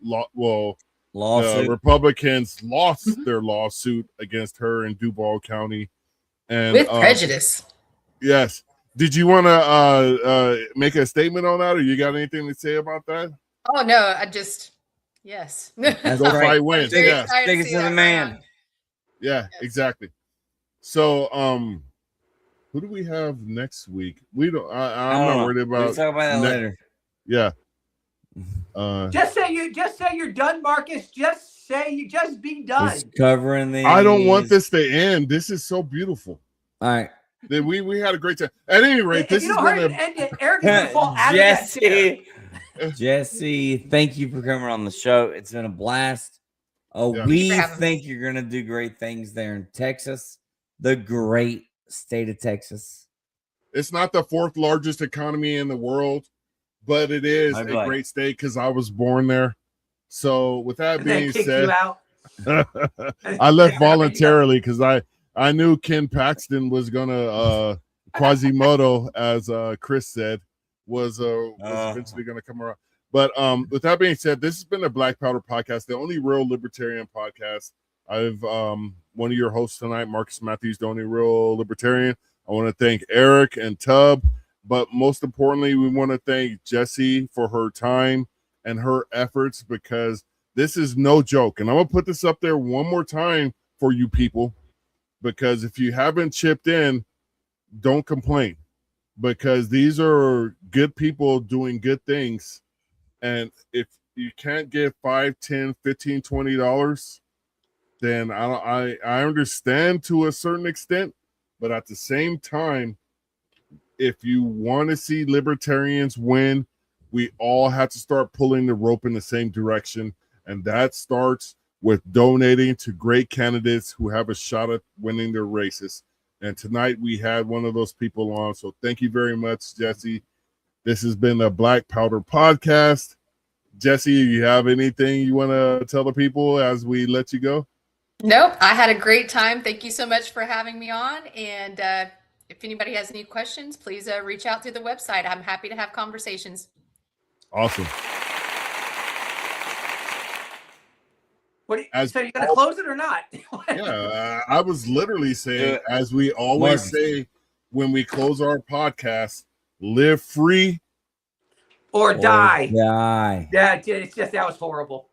lawsuit. The Republicans lost their lawsuit against her in Duval County, and with prejudice. Yes. Did you want to make a statement on that, or you got anything to say about that? Oh no, yes. Go fight win. Yeah. Take it to the man. Yeah, exactly. So who do we have next week? We don't. I'm not worried about. We'll talk about that later. Yeah. Just say you're done, Marcus. Just be done. Just covering the. I don't want this to end. This is so beautiful. All right. We had a great time. At any rate, this is going to end it. Eric is going to fall out of that chair. Jessi, thank you for coming on the show. It's been a blast. We think you're going to do great things there in Texas, the great state of Texas. It's not the 4th largest economy in the world, but it is a great state because I was born there. So with that being said, I left voluntarily because I knew Ken Paxton was going to Quasimodo, as Chris said, was eventually going to come around. But with that being said, this has been the Black Powder Podcast, the only real libertarian podcast. I've one of your hosts tonight, Marcus Matthews, the only real libertarian. I want to thank Eric and Tub, but most importantly, we want to thank Jessi for her time and her efforts, because this is no joke. And I'm going to put this up there one more time for you people, because if you haven't chipped in, don't complain, because these are good people doing good things. And if you can't get $5, $10, $15, $20, then I understand to a certain extent. But at the same time, if you want to see libertarians win, we all have to start pulling the rope in the same direction. And that starts with donating to great candidates who have a shot at winning their races. And tonight we had one of those people on. So thank you very much, Jessi. This has been the Black Powder Podcast. Jessi, you have anything you want to tell the people as we let you go? Nope. I had a great time. Thank you so much for having me on. And if anybody has any questions, please reach out through the website. I'm happy to have conversations. Awesome. So you're going to close it or not? Yeah, I was literally saying, as we always say when we close our podcast, live free or die. Die. Yeah, it's just, that was horrible.